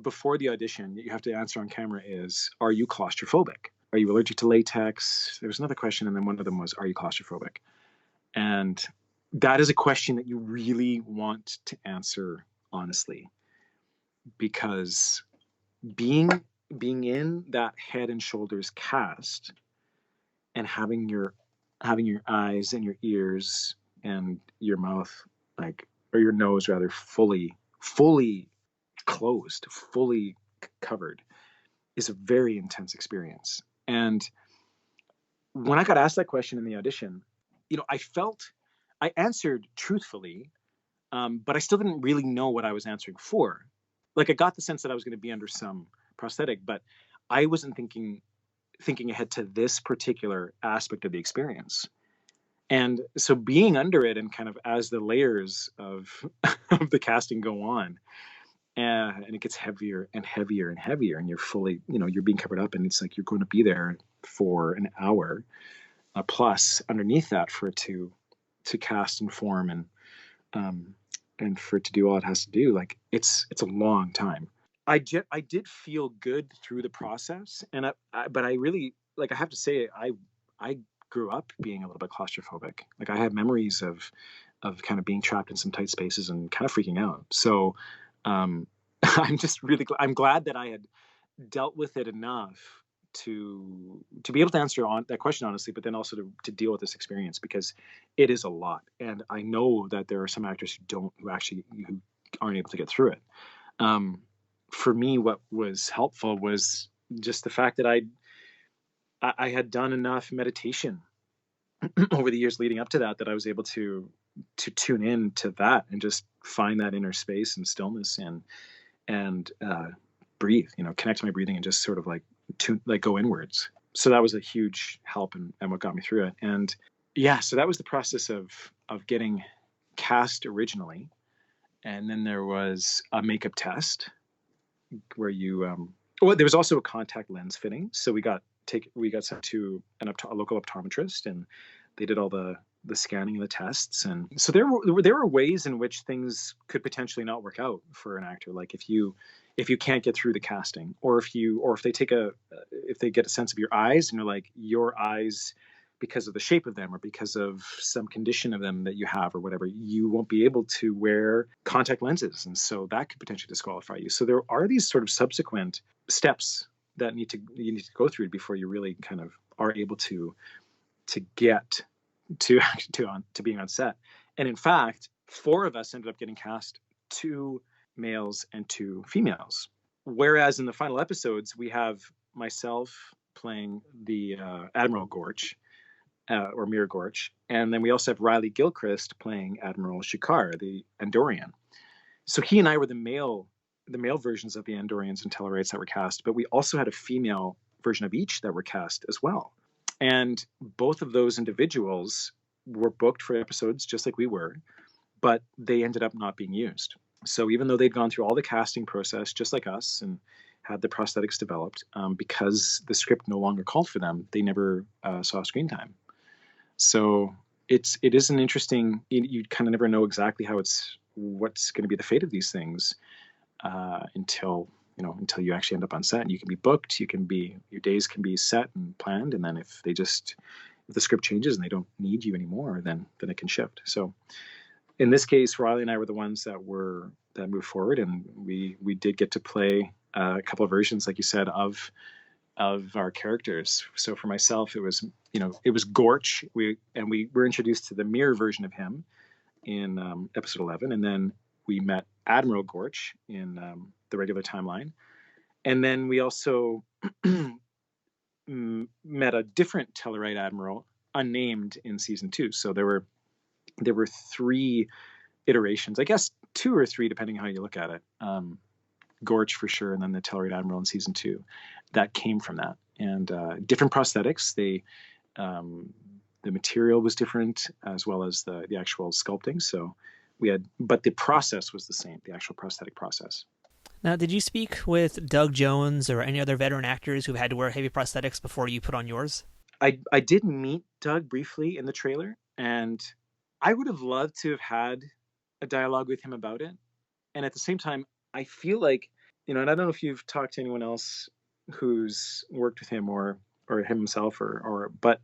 Speaker 4: before the audition that you have to answer on camera is, are you claustrophobic? Are you allergic to latex? There was another question, and then one of them was, are you claustrophobic? And that is a question that you really want to answer honestly, because being in that head and shoulders cast and having your eyes and your ears and your mouth, like, or your nose rather, fully closed, fully covered, is a very intense experience. And when I got asked that question in the audition, I answered truthfully, but I still didn't really know what I was answering for. Like, I got the sense that I was going to be under some prosthetic, but I wasn't thinking ahead to this particular aspect of the experience. And so being under it, and kind of as the layers of the casting go on, and it gets heavier and heavier and heavier, and you're fully, you're being covered up, and it's like you're going to be there for an hour plus underneath that for it to cast and form and for it to do all it has to do. Like, it's a long time. I did feel good through the process, but I really, like, I have to say, I grew up being a little bit claustrophobic. Like, I have memories of kind of being trapped in some tight spaces and kind of freaking out. So I'm just really I'm glad that I had dealt with it enough to be able to answer on that question honestly, but then also to deal with this experience, because it is a lot. And I know that there are some actors who aren't able to get through it. For me, what was helpful was just the fact that I had done enough meditation over the years leading up to that I was able to tune in to that and just find that inner space and stillness and breathe, connect to my breathing and just sort of like go inwards. So that was a huge help and what got me through it. And yeah, so that was the process of getting cast originally. And then there was a makeup test where there was also a contact lens fitting. So we got sent to a local optometrist, and they did all the scanning and the tests. And so there were ways in which things could potentially not work out for an actor. Like if you can't get through the casting, or if they get a sense of your eyes and you're like, your eyes because of the shape of them or because of some condition of them that you have or whatever, you won't be able to wear contact lenses. And so that could potentially disqualify you. So there are these sort of subsequent steps that you need to go through before you really kind of are able to get to being on set. And in fact, 4 of us ended up getting cast, 2 males and 2 females. Whereas in the final episodes, we have myself playing the Admiral Gorch, or Mir Gorch, and then we also have Riley Gilchrist playing Admiral Shakar, the Andorian. So he and I were the male versions of the Andorians and Tellarites that were cast, but we also had a female version of each that were cast as well. And both of those individuals were booked for episodes just like we were, but they ended up not being used. So even though they'd gone through all the casting process just like us and had the prosthetics developed, because the script no longer called for them, they never saw screen time. So it is an interesting, you kind of never know exactly what's going to be the fate of these things until you actually end up on set. And you can be booked, your days can be set and planned, and then if the script changes and they don't need you anymore, then it can shift. So in this case, Riley and I were the ones that moved forward, and we did get to play a couple of versions, like you said, of our characters. So for myself, it was Gorch. We were introduced to the mirror version of him in episode 11, and then we met Admiral Gorch in the regular timeline, and then we also met a different Tellarite admiral, unnamed, in season 2. So there were 3 iterations, I guess 2 or 3 depending how you look at it. Gorch for sure, and then the Tellarite admiral in season 2 that came from that, and different prosthetics. The material was different as well as the actual sculpting. So but the process was the same, the actual prosthetic process.
Speaker 2: Now, did you speak with Doug Jones or any other veteran actors who've had to wear heavy prosthetics before you put on yours?
Speaker 4: I did meet Doug briefly in the trailer, and I would have loved to have had a dialogue with him about it. And at the same time, I feel like, and I don't know if you've talked to anyone else who's worked with him or himself, but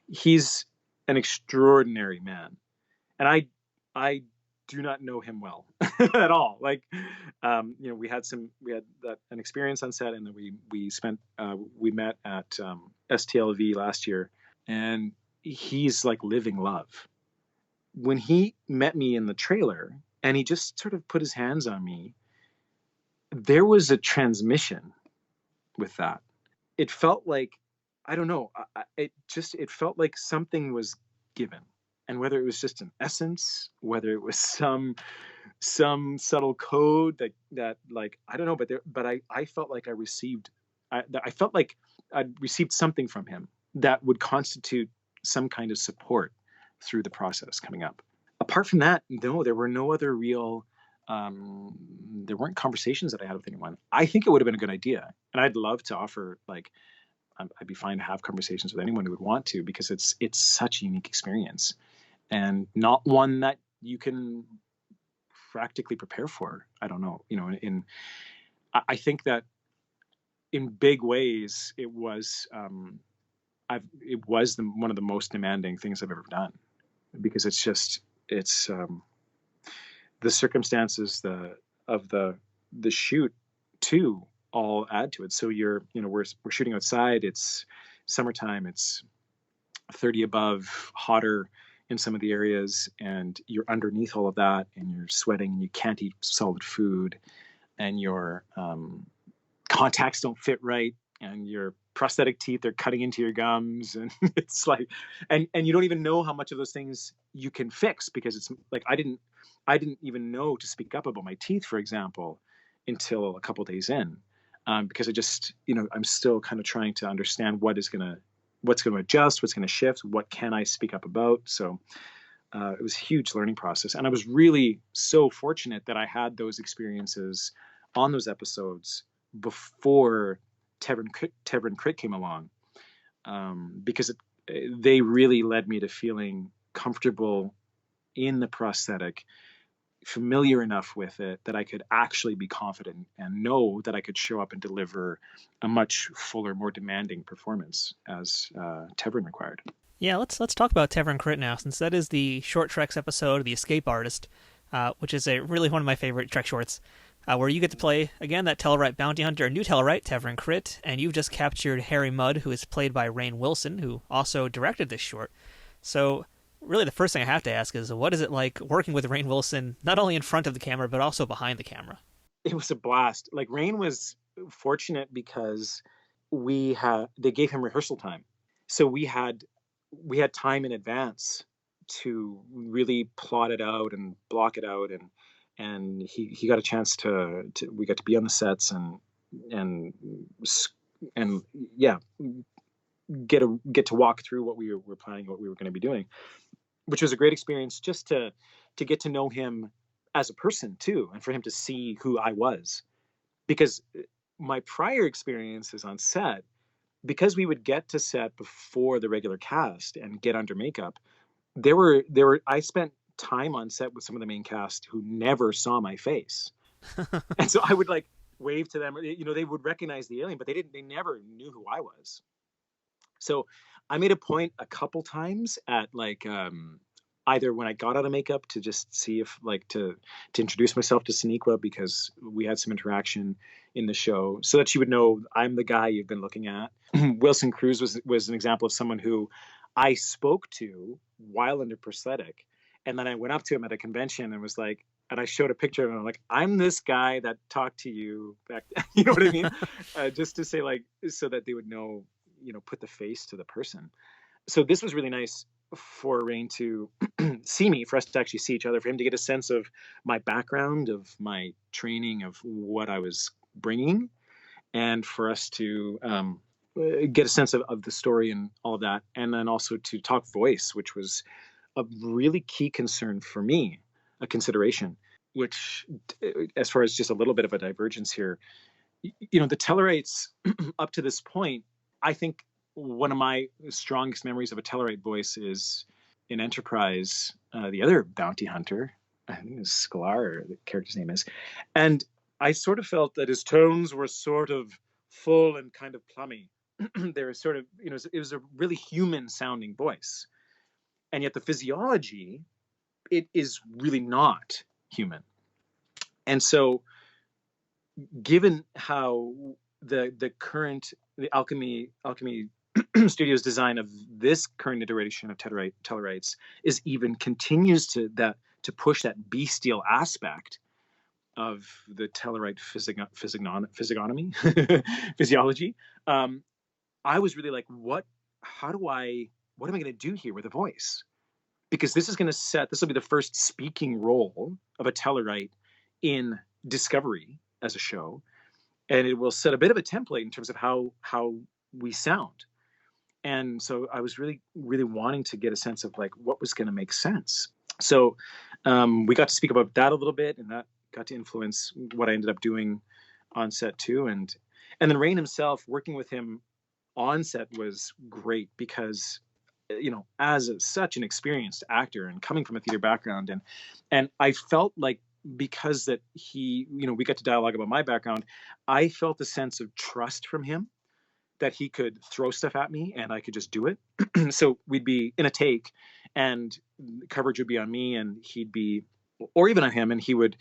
Speaker 4: he's an extraordinary man. And I do not know him well at all. Like, we had an experience on set, and then we met at STLV last year, and he's like living love. When he met me in the trailer and he just sort of put his hands on me, there was a transmission with that. It felt like, I don't know, it felt like something was given. And whether it was just an essence, whether it was some subtle code that like, I don't know, but I felt like I felt like I'd received something from him that would constitute some kind of support through the process coming up. Apart from that, no, there were no other real, there weren't conversations that I had with anyone. I think it would have been a good idea. And I'd love to offer, like, I'd be fine to have conversations with anyone who would want to, because it's such a unique experience and not one that you can practically prepare for. I don't know, I think that in big ways, it was one of the most demanding things I've ever done, because it's the circumstances of the shoot too all add to it. So we're shooting outside. It's summertime. It's 30 above, hotter in some of the areas, and you're underneath all of that, and you're sweating, and you can't eat solid food, and your contacts don't fit right, and your prosthetic teeth are cutting into your gums, and it's like, and you don't even know how much of those things you can fix, because it's like I didn't even know to speak up about my teeth, for example, until a couple of days in, because I just I'm still kind of trying to understand what's going to adjust, what's going to shift, what can I speak up about. So it was a huge learning process, and I was really so fortunate that I had those experiences on those episodes before Tevrin Krit came along, because they really led me to feeling comfortable in the prosthetic, familiar enough with it that I could actually be confident and know that I could show up and deliver a much fuller, more demanding performance as Tevrin required.
Speaker 2: Yeah, let's talk about Tevrin Krit now, since that is the Short Treks episode, The Escape Artist, which is really one of my favorite Trek shorts, where you get to play, again, that Tellarite bounty hunter, a new Tellarite, Tevrin Krit, and you've just captured Harry Mudd, who is played by Rainn Wilson, who also directed this short. So really the first thing I have to ask is, what is it like working with Rainn Wilson, not only in front of the camera, but also behind the camera?
Speaker 4: It was a blast. Like, Rainn was fortunate because they gave him rehearsal time. So we had time in advance to really plot it out and block it out, and he got a chance to we got to be on the sets and yeah, get to walk through what we were planning, what we were going to be doing, which was a great experience, just to get to know him as a person too, and for him to see who I was. Because my prior experiences on set, because we would get to set before the regular cast and get under makeup, I spent time on set with some of the main cast who never saw my face. And so I would like wave to them, they would recognize the alien, but they never knew who I was. So I made a point a couple times at like either when I got out of makeup to just see if like to introduce myself to Sonequa, because we had some interaction in the show, so that she would know I'm the guy you've been looking at. Wilson Cruz was an example of someone who I spoke to while under prosthetic, and then I went up to him at a convention and was like, and I showed a picture of him. I'm like, I'm this guy that talked to you back then. You know what I mean? Just to say, like, so that they would know, put the face to the person. So this was really nice for Rainn to see me, for us to actually see each other, for him to get a sense of my background, of my training, of what I was bringing, and for us to get a sense of the story and all of that. And then also to talk voice, which was a really key concern for me, a consideration, which, as far as just a little bit of a divergence here, the Tellarites up to this point, I think one of my strongest memories of a Tellarite voice is in Enterprise, the other bounty hunter, I think it's Sklar, the character's name is, and I sort of felt that his tones were sort of full and kind of plummy. They were sort of, it was a really human sounding voice. And yet the physiology, it is really not human. And so given how the Alchemy Studios design of this current iteration of Tellarites is even continues to push that bestial aspect of the Tellarite physiology. I was really like, what am I going to do here with a voice? Because this will be the first speaking role of a Tellarite in Discovery as a show. And it will set a bit of a template in terms of how we sound. And so I was really, really wanting to get a sense of like what was going to make sense. So we got to speak about that a little bit, and that got to influence what I ended up doing on set too. And then Rainn himself, working with him on set was great because, as such an experienced actor and coming from a theater background, and I felt like, because that he, we got to dialogue about my background, I felt a sense of trust from him that he could throw stuff at me and I could just do it. So we'd be in a take and coverage would be on me and he'd be, or even on him, and he would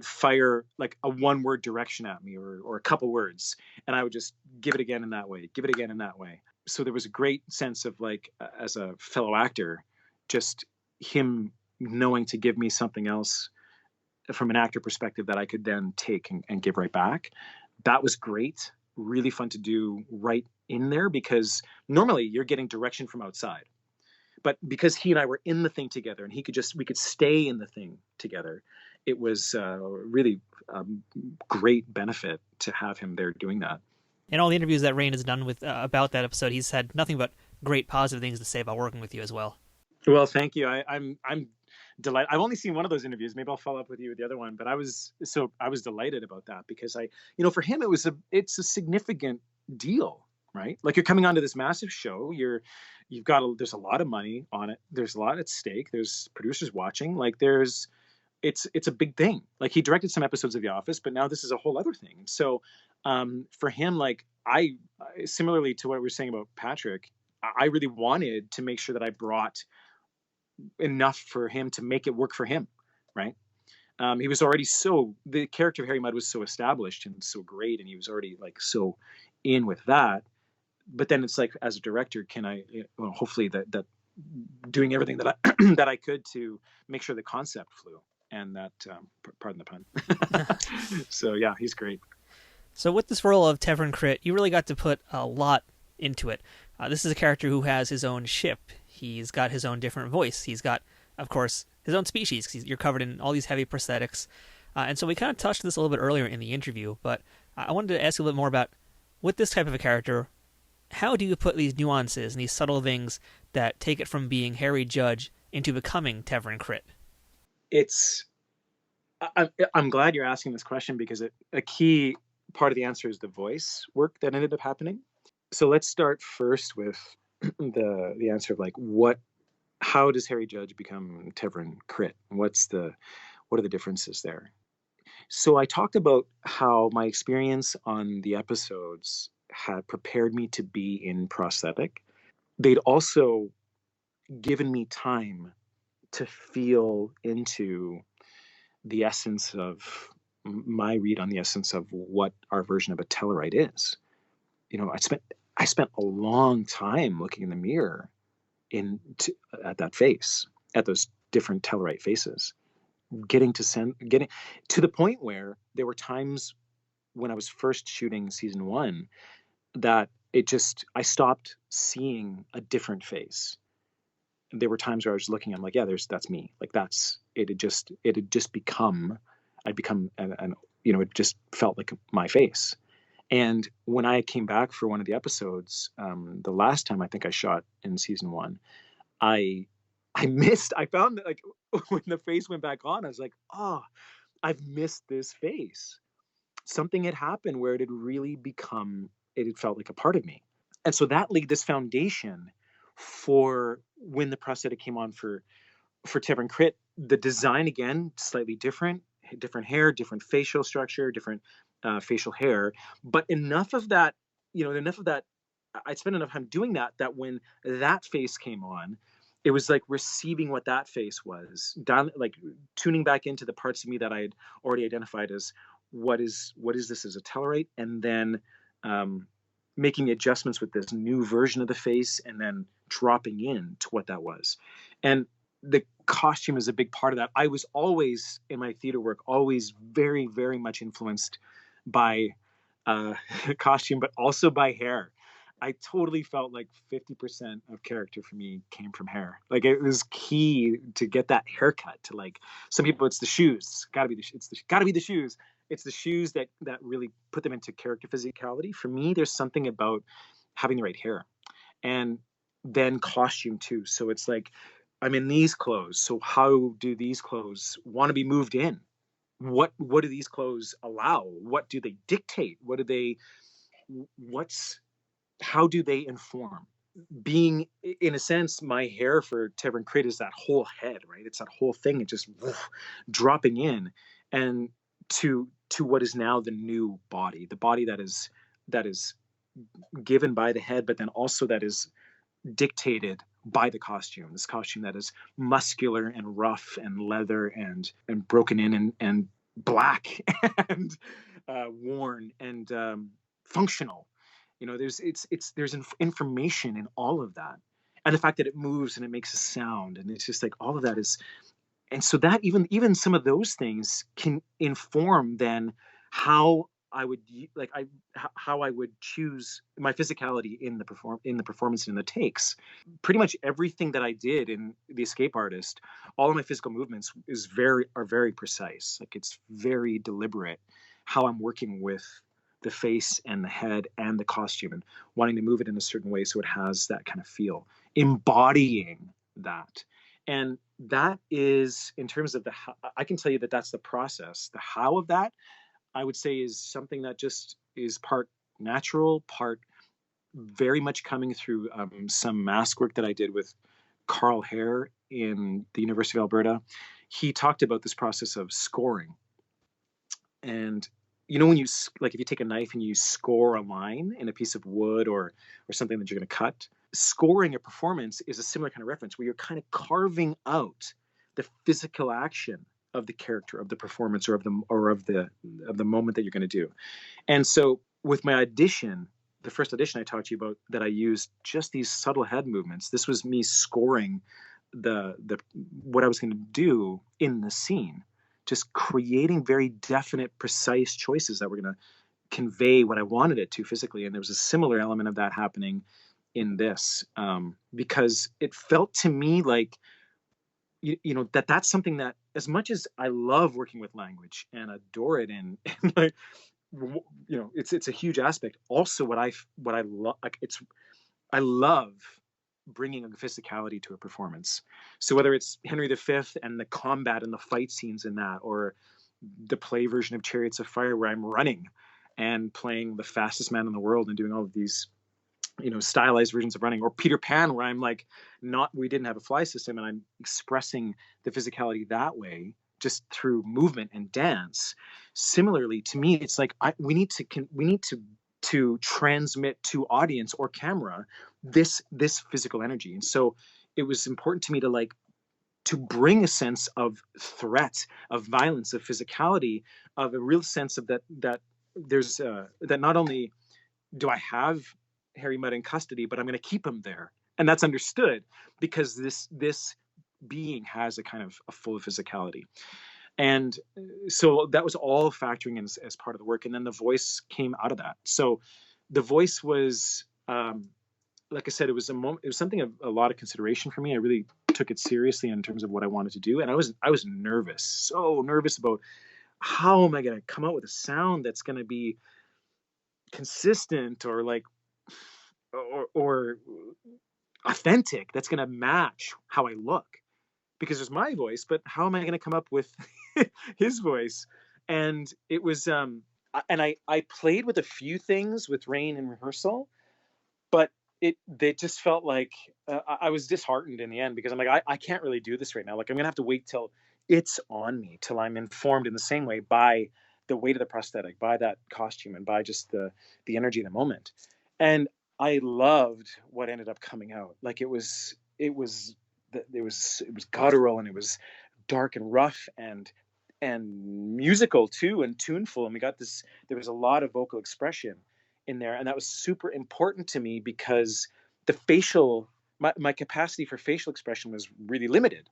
Speaker 4: fire like a one-word direction at me or a couple words, and I would just give it again in that way, give it again in that way. So there was a great sense of like, as a fellow actor, just him knowing to give me something else from an actor perspective that I could then take and give right back. That was great. Really fun to do right in there, because normally you're getting direction from outside. But because he and I were in the thing together and we could stay in the thing together, it was really great benefit to have him there doing that.
Speaker 2: In all the interviews that Rainn has done with about that episode, he's had nothing but great positive things to say about working with you as well.
Speaker 4: Well, thank you. I'm delighted. I've only seen one of those interviews. Maybe I'll follow up with you with the other one. But I was delighted about that, because for him it's a significant deal, right? Like, you're coming onto this massive show. There's a lot of money on it. There's a lot at stake. There's producers watching. Like, it's a big thing. Like, he directed some episodes of The Office, but now this is a whole other thing. So for him, like, I similarly to what we were saying about Patrick, I really wanted to make sure that I brought enough for him to make it work for him, right? He was already the character of Harry Mudd was so established and so great, and he was already like so in with that. But then it's like, as a director, can I, hopefully that doing everything that I that I could to make sure the concept flew, and that pardon the pun. So yeah, he's great.
Speaker 2: So with this role of Tevrin Krit, you really got to put a lot into it. This is a character who has his own ship. He's got his own different voice. He's got, of course, his own species, because you're covered in all these heavy prosthetics. And so we kind of touched this a little bit earlier in the interview, but I wanted to ask you a little bit more about, with this type of a character, how do you put these nuances and these subtle things that take it from being Harry Judge into becoming Tevrin Krit?
Speaker 4: I'm glad you're asking this question, because a key part of the answer is the voice work that ended up happening. So let's start first with the answer of like, how does Harry Judge become Tevrin Krit? What are the differences there? So I talked about how my experience on the episodes had prepared me to be in prosthetic. They'd also given me time to feel into the essence of my read on the essence of what our version of a Tellarite is. I spent a long time looking in the mirror at that face, at those different Tellarite faces, getting to the point where there were times when I was first shooting season 1 that I stopped seeing a different face. There were times where I was looking, I'm like, yeah, that's me. Like it had just become, it just felt like my face. And when I came back for one of the episodes, the last time I think I shot in season 1, I found that, like, when the face went back on, I was like, oh, I've missed this face. Something had happened where it had felt like a part of me. And so that laid this foundation for when the prosthetic came on for Tevrin Krit. The design, again, slightly different hair, different facial structure, different facial hair, but enough of that, I'd spent enough time doing that when that face came on, it was like receiving what that face was, like tuning back into the parts of me that I had already identified as what is this as a Tellarite, and then making the adjustments with this new version of the face, and then dropping in to what that was. And the costume is a big part of that. I was always, in my theater work, always very, very much influenced by costume, but also by hair. I totally felt like 50% of character for me came from hair. Like, it was key to get that haircut. To, like, some people, it's the shoes. It's gotta be the shoes. It's the shoes that really put them into character physicality. For me, there's something about having the right hair, and then costume too. So it's like, I'm in these clothes. So how do these clothes want to be moved in? What do these clothes allow? What do they dictate? How do they inform? Being, in a sense, my hair for Tevrin Krit is that whole head, right? It's that whole thing, and just dropping in, and to what is now the new body, the body that is given by the head, but then also that is dictated by the costume. This costume that is muscular and rough and leather and broken in and black and worn and functional. There's information in all of that, and the fact that it moves and it makes a sound, and it's just like all of that is, and so that even some of those things can inform then how I would choose my physicality in the performance and in the takes. Pretty much everything that I did in The Escape Artist, all of my physical movements are very precise. Like, it's very deliberate how I'm working with the face and the head and the costume, and wanting to move it in a certain way so it has that kind of feel, embodying that. And that is, in terms of I can tell you that's the process. The how of that, I would say, is something that just is part natural, part very much coming through some mask work that I did with Carl Hare in the University of Alberta. He talked about this process of scoring. And when if you take a knife and you score a line in a piece of wood or something that you're going to cut, scoring a performance is a similar kind of reference, where you're kind of carving out the physical action of the character, of the performance, or of the moment that you're going to do. And so with my audition, the first audition I talked to you about, that I used just these subtle head movements, this was me scoring the what I was going to do in the scene, just creating very definite, precise choices that were going to convey what I wanted it to physically. And there was a similar element of that happening in this, because it felt to me like, you know, that's something that, as much as I love working with language and adore it, and like, you know, it's a huge aspect. Also, what I love, like, I love bringing a physicality to a performance. So whether it's Henry V and the combat and the fight scenes in that, or the play version of Chariots of Fire, where I'm running and playing the fastest man in the world and doing all of these, you know, stylized versions of running, or Peter Pan, where I'm like, we didn't have a fly system, and I'm expressing the physicality that way, just through movement and dance. Similarly, to me, it's like we need to transmit to audience or camera this physical energy. And so it was important to me to bring a sense of threat, of violence, of physicality, of a real sense of that there's that not only do I have Harry Mudd in custody, but I'm going to keep him there. And that's understood because this being has a kind of a full physicality. And so that was all factoring in as part of the work. And then the voice came out of that. So the voice was, like I said, it was something of a lot of consideration for me. I really took it seriously in terms of what I wanted to do. And I was nervous, so nervous about how am I going to come out with a sound that's going to be consistent, or like, or authentic, that's going to match how I look. Because there's my voice, but how am I going to come up with his voice? And it was, and I played with a few things with Rainn in rehearsal, but they just felt like I was disheartened in the end, because I'm like, I can't really do this right now. Like, I'm going to have to wait till it's on me, till I'm informed in the same way by the weight of the prosthetic, by that costume, and by just the energy of the moment. And I loved what ended up coming out. Like, it was guttural, and it was dark and rough and musical too, and tuneful. And there was a lot of vocal expression in there. And that was super important to me, because my capacity for facial expression was really limited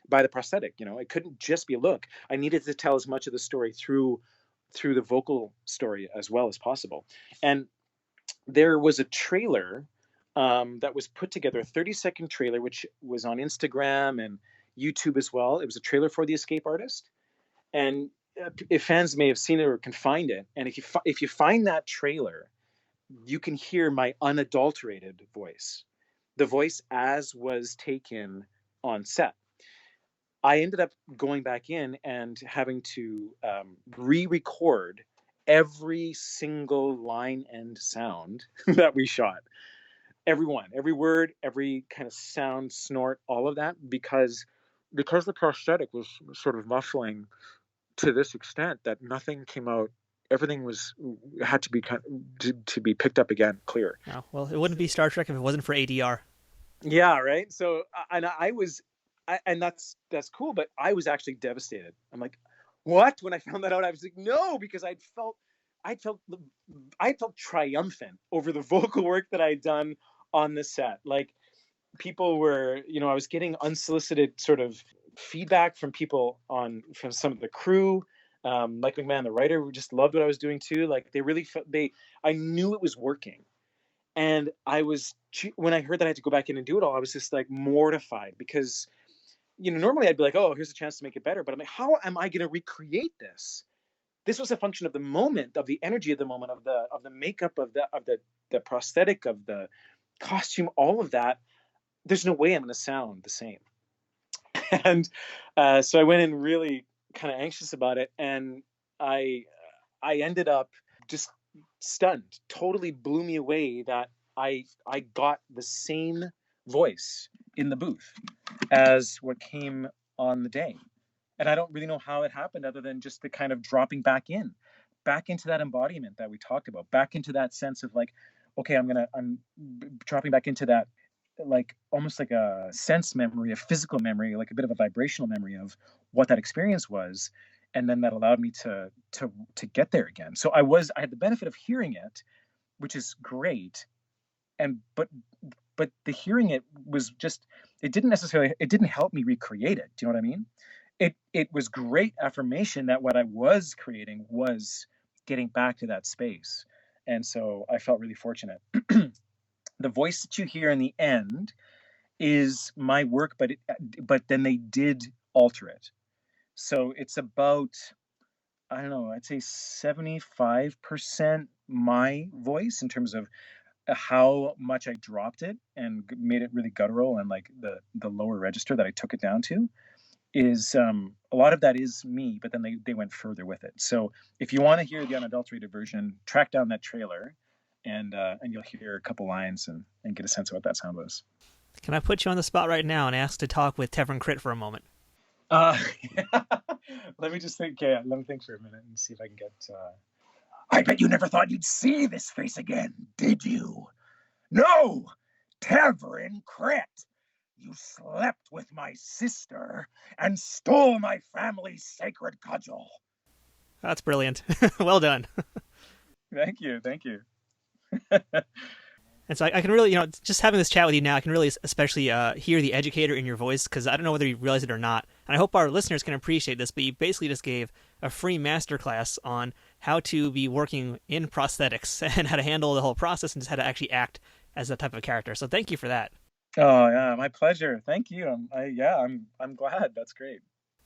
Speaker 4: by the prosthetic. You know, it couldn't just be a look. I needed to tell as much of the story through the vocal story as well as possible. And there was a trailer that was put together, a 30-second trailer, which was on Instagram and YouTube as well. It was a trailer for The Escape Artist. And if fans may have seen it or can find it, and if you find that trailer, you can hear my unadulterated voice, the voice as was taken on set. I ended up going back in and having to re-record every single line and sound that we shot. Every word, every kind of sound, snort, all of that, because the prosthetic was sort of muffling to this extent that nothing came out. Everything had to be to be picked up again, clear.
Speaker 2: Oh, well, it wouldn't be Star Trek if it wasn't for ADR.
Speaker 4: Yeah, right. So, and that's cool, but I was actually devastated. I'm like, what? When I found that out, I was like, no, because I felt triumphant over the vocal work that I'd done on the set. Like, people were, I was getting unsolicited sort of feedback from people from some of the crew, like McMahon, the writer, who just loved what I was doing too. Like, they really I knew it was working. And when I heard that I had to go back in and do it all, I was just like mortified, because, normally I'd be like, oh, here's a chance to make it better. But I'm like, how am I going to recreate this? This was a function of the moment, of the energy of the moment, of the makeup, of the prosthetic, of the costume, all of that. There's no way I'm going to sound the same. And so I went in really kind of anxious about it, and I ended up just stunned. Totally blew me away that I got the same voice in the booth as what came on the day. And I don't really know how it happened, other than just the kind of dropping back into that embodiment that we talked about, back into that sense of like,
Speaker 1: okay, I'm dropping back into that, like almost like a sense memory, a physical memory, like a bit of a vibrational memory of what that experience was, and then that allowed me to get there again. So I had the benefit of hearing it, which is great, and but the hearing it was just, it didn't help me recreate it. Do you know what I mean? It was great affirmation that what I was creating was getting back to that space, and so I felt really fortunate. The voice that you hear in the end is my work, but then they did alter it. So it's about, I don't know, I'd say 75% my voice in terms of how much I dropped it and made it really guttural, and like the lower register that I took it down to is a lot of that is me, but then they went further with it. So if you want to hear the unadulterated version, track down that trailer, and you'll hear a couple lines and get a sense of what that sound was.
Speaker 2: Can I put you on the spot right now and ask to talk with Tevrin Krit for a moment?
Speaker 1: Let me just think. Yeah, let me think for a minute and see if I can get. I bet you never thought you'd see this face again, did you? No, Tevrin Krit. You slept with my sister and stole my family's sacred cudgel.
Speaker 2: That's brilliant. Well done.
Speaker 1: Thank you.
Speaker 2: And so I can really, just having this chat with you now, I can really especially hear the educator in your voice, because I don't know whether you realize it or not. And I hope our listeners can appreciate this, but you basically just gave a free masterclass on how to be working in prosthetics and how to handle the whole process and just how to actually act as that type of character. So thank you for that.
Speaker 1: Oh yeah, my pleasure. Thank you. I'm glad. That's great.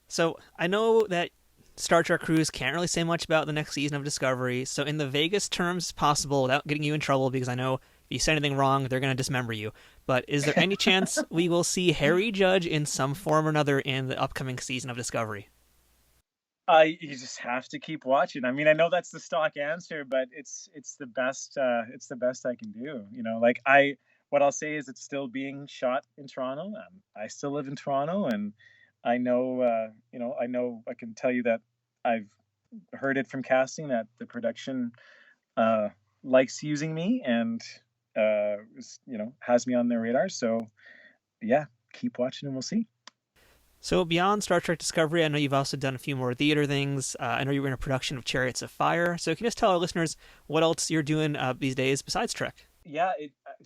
Speaker 2: So I know that Star Trek crews can't really say much about the next season of Discovery. So in the vaguest terms possible, without getting you in trouble, because I know if you say anything wrong, they're going to dismember you. But is there any chance we will see Harry Judge in some form or another in the upcoming season of Discovery?
Speaker 1: You just have to keep watching. I mean, I know that's the stock answer, but it's the best. It's the best I can do. What I'll say is it's still being shot in Toronto. I still live in Toronto, and I know, I can tell you that I've heard it from casting that the production likes using me and has me on their radar. So yeah, keep watching and we'll see.
Speaker 2: So beyond Star Trek Discovery, I know you've also done a few more theater things. I know you were in a production of Chariots of Fire. So can you just tell our listeners what else you're doing these days besides Trek?
Speaker 1: Yeah,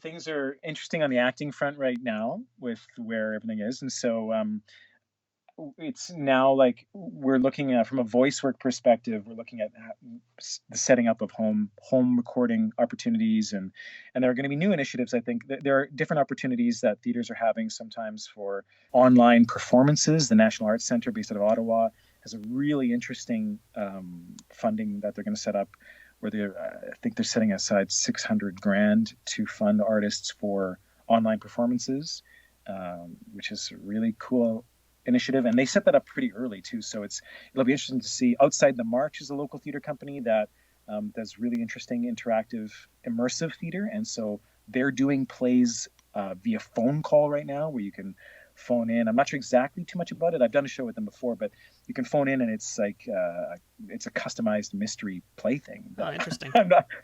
Speaker 1: things are interesting on the acting front right now with where everything is. And so it's now like we're looking at, from a voice work perspective, we're looking at the setting up of home recording opportunities, and there are going to be new initiatives. I think there are different opportunities that theaters are having sometimes for online performances. The National Arts Centre based out of Ottawa has a really interesting funding that they're going to set up, where I think they're setting aside $600,000 to fund artists for online performances, which is a really cool initiative. And they set that up pretty early too, so it'll be interesting to see. Outside the March is a local theater company that does really interesting interactive immersive theater, and so they're doing plays via phone call right now, where you can phone in. I'm not sure exactly too much about it. I've done a show with them before, but you can phone in, and it's like it's a customized mystery play thing.
Speaker 2: Oh, interesting.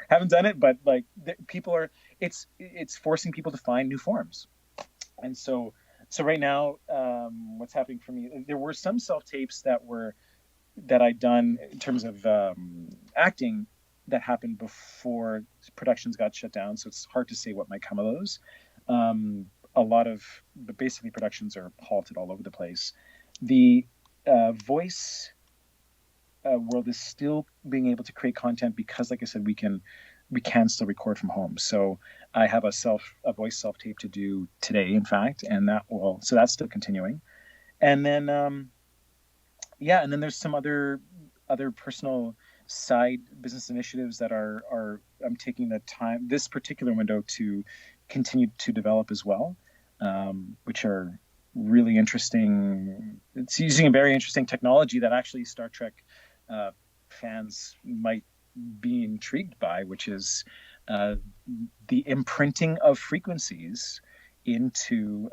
Speaker 1: Haven't done it, but like people are. It's forcing people to find new forms, and so right now, what's happening for me? There were some self-tapes that I'd done in terms of acting that happened before productions got shut down. So it's hard to say what might come of those. A lot of basically productions are halted all over the place. The voice world is still being able to create content because, like I said, we can still record from home. So I have a voice self-tape to do today, in fact, and so that's still continuing. And then, and then there's some other personal side business initiatives that I'm taking the time, this particular window, to continue to develop as well, which are really interesting. It's using a very interesting technology that actually Star Trek fans might be intrigued by, which is the imprinting of frequencies into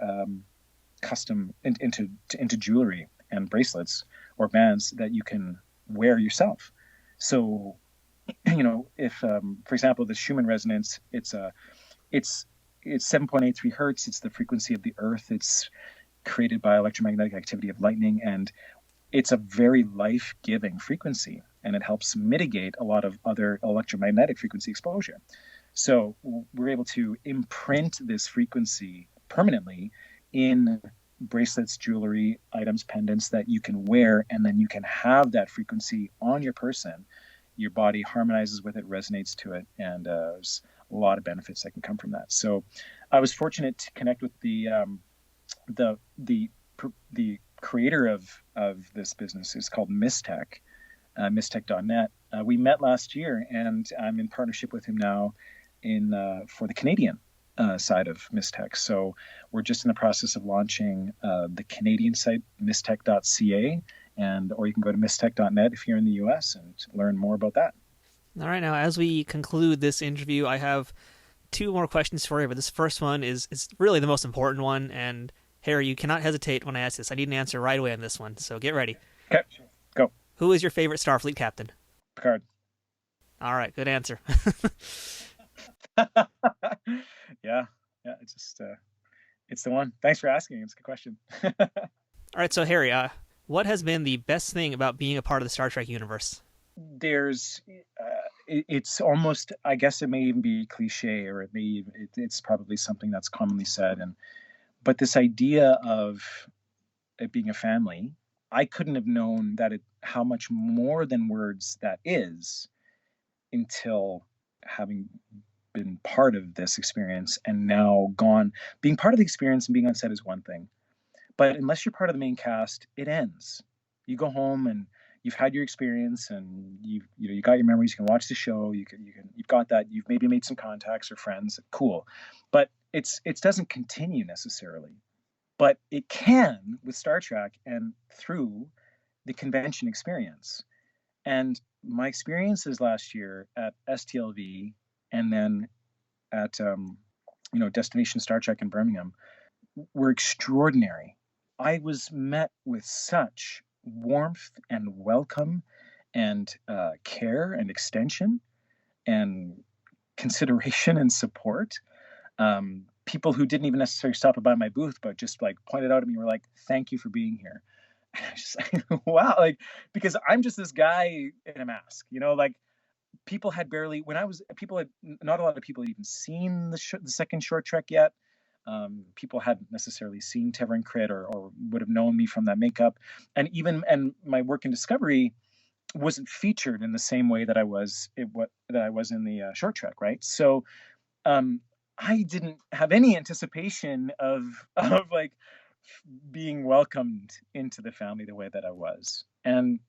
Speaker 1: into jewelry and bracelets or bands that you can wear yourself. So if for example the Schumann resonance, it's 7.83 hertz. It's the frequency of the Earth. It's created by electromagnetic activity of lightning, and it's a very life-giving frequency, and it helps mitigate a lot of other electromagnetic frequency exposure. So we're able to imprint this frequency permanently in bracelets, jewelry, items, pendants that you can wear, and then you can have that frequency on your person. Your body harmonizes with it, resonates to it, and there's a lot of benefits that can come from that. So I was fortunate to connect with the creator of this business. Is called Mistech, mistech.net. We met last year, and I'm in partnership with him now for the Canadian side of Mistech. So we're just in the process of launching the Canadian site, mistech.ca, or you can go to mistech.net if you're in the US and learn more about that.
Speaker 2: All right, now as we conclude this interview, I have 2 more questions for you, but this first one is really the most important one, and Harry, you cannot hesitate when I ask this. I need an answer right away on this one, so get ready.
Speaker 1: Okay, go.
Speaker 2: Who is your favorite Starfleet captain?
Speaker 1: Picard.
Speaker 2: All right, good answer.
Speaker 1: yeah, it's just it's the one. Thanks for asking. It's a good question.
Speaker 2: All right, so Harry, what has been the best thing about being a part of the Star Trek universe?
Speaker 1: It's almost, I guess it may even be cliche, or it's probably something that's commonly said, but this idea of it being a family, I couldn't have known how much more than words that is until having been part of this experience and now gone. Being part of the experience and being on set is one thing, but unless you're part of the main cast, it ends. You go home and you've had your experience, and you got your memories. You can watch the show. You've got that. You've maybe made some contacts or friends. Cool, but it doesn't continue necessarily. But it can with Star Trek and through the convention experience. And my experiences last year at STLV and then at Destination Star Trek in Birmingham were extraordinary. I was met with such warmth and welcome and care and extension and consideration and support. People who didn't even necessarily stop by my booth, but just like pointed out at me, were like, "Thank you for being here." And I was just like, wow, like, because I'm just this guy in a mask, like people had not a lot of people had even seen the second short trek yet. People hadn't necessarily seen Tevrin, Krit, or would have known me from that makeup, and my work in Discovery wasn't featured in the same way that I was in the short trek, right? So I didn't have any anticipation of like being welcomed into the family the way that I was, and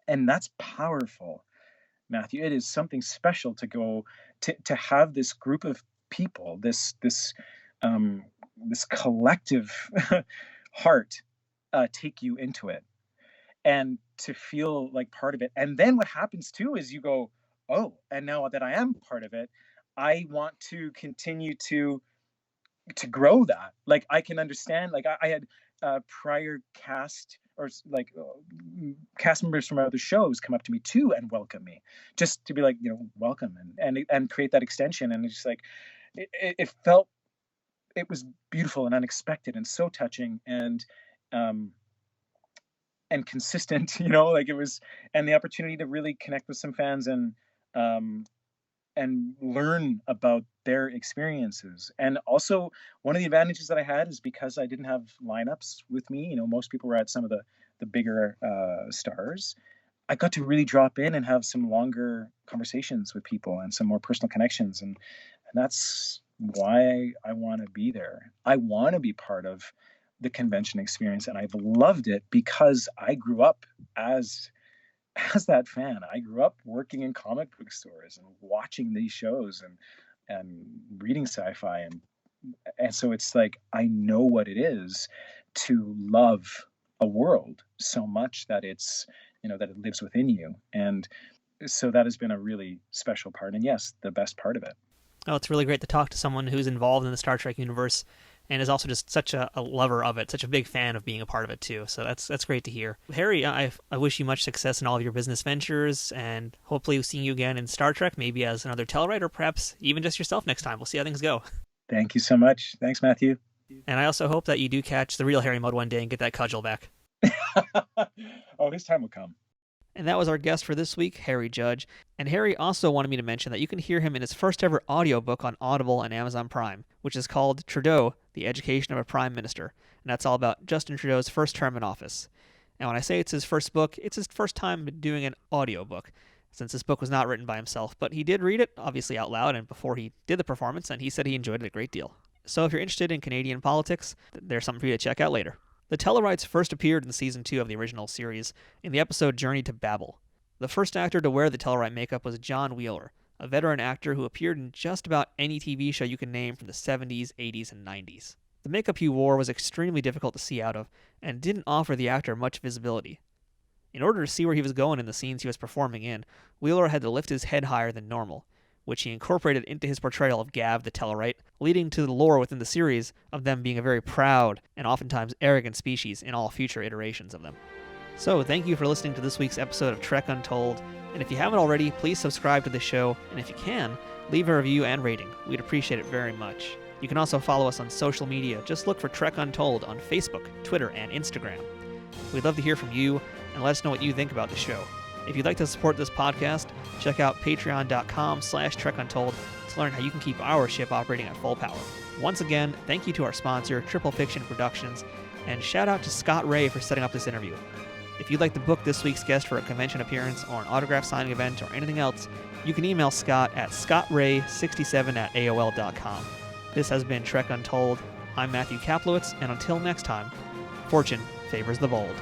Speaker 1: that's powerful, Matthew. It is something special to go to have this group of people, this collective heart take you into it, and to feel like part of it. And then what happens too is you go, oh, and now that I am part of it, I want to continue to grow that. Like I can understand, like I had prior cast or like cast members from other shows come up to me too and welcome me, just to be like, welcome and create that extension. And it's just like, it felt, it was beautiful and unexpected and so touching and consistent, like it was, and the opportunity to really connect with some fans and learn about their experiences. And also one of the advantages that I had is because I didn't have lineups with me, most people were at some of the bigger stars. I got to really drop in and have some longer conversations with people and some more personal connections. And that's why I want to be there. I want to be part of the convention experience. And I've loved it because I grew up as that fan. I grew up working in comic book stores and watching these shows and reading sci-fi. And so it's like, I know what it is to love a world so much that it's, that it lives within you. And so that has been a really special part. And yes, the best part of it.
Speaker 2: Oh, it's really great to talk to someone who's involved in the Star Trek universe and is also just such a lover of it, such a big fan of being a part of it too. So that's great to hear. Harry, I wish you much success in all of your business ventures, and hopefully seeing you again in Star Trek, maybe as another Tellarite, or perhaps even just yourself next time. We'll see how things go.
Speaker 1: Thank you so much. Thanks, Matthew.
Speaker 2: And I also hope that you do catch the real Harry Mudd one day and get that cudgel back.
Speaker 1: Oh, his time will come.
Speaker 2: And that was our guest for this week, Harry Judge. And Harry also wanted me to mention that you can hear him in his first ever audiobook on Audible and Amazon Prime, which is called Trudeau, The Education of a Prime Minister. And that's all about Justin Trudeau's first term in office. And when I say it's his first book, it's his first time doing an audiobook, since this book was not written by himself. But he did read it, obviously out loud, and before he did the performance, and he said he enjoyed it a great deal. So if you're interested in Canadian politics, there's something for you to check out later. The Tellarites first appeared in Season 2 of the original series in the episode Journey to Babel. The first actor to wear the Tellarite makeup was John Wheeler, a veteran actor who appeared in just about any TV show you can name from the 70s, 80s, and 90s. The makeup he wore was extremely difficult to see out of, and didn't offer the actor much visibility. In order to see where he was going in the scenes he was performing in, Wheeler had to lift his head higher than normal, which he incorporated into his portrayal of Gav the Tellarite, leading to the lore within the series of them being a very proud and oftentimes arrogant species in all future iterations of them. So thank you for listening to this week's episode of Trek Untold, and if you haven't already, please subscribe to the show, and if you can, leave a review and rating. We'd appreciate it very much. You can also follow us on social media. Just look for Trek Untold on Facebook, Twitter, and Instagram. We'd love to hear from you, and let us know what you think about the show. If you'd like to support this podcast, check out patreon.com/TrekUntold to learn how you can keep our ship operating at full power. Once again, thank you to our sponsor, Triple Fiction Productions, and shout out to Scott Ray for setting up this interview. If you'd like to book this week's guest for a convention appearance or an autograph signing event or anything else, you can email Scott at scottray67@aol.com. This has been Trek Untold. I'm Matthew Kaplowitz, and until next time, fortune favors the bold.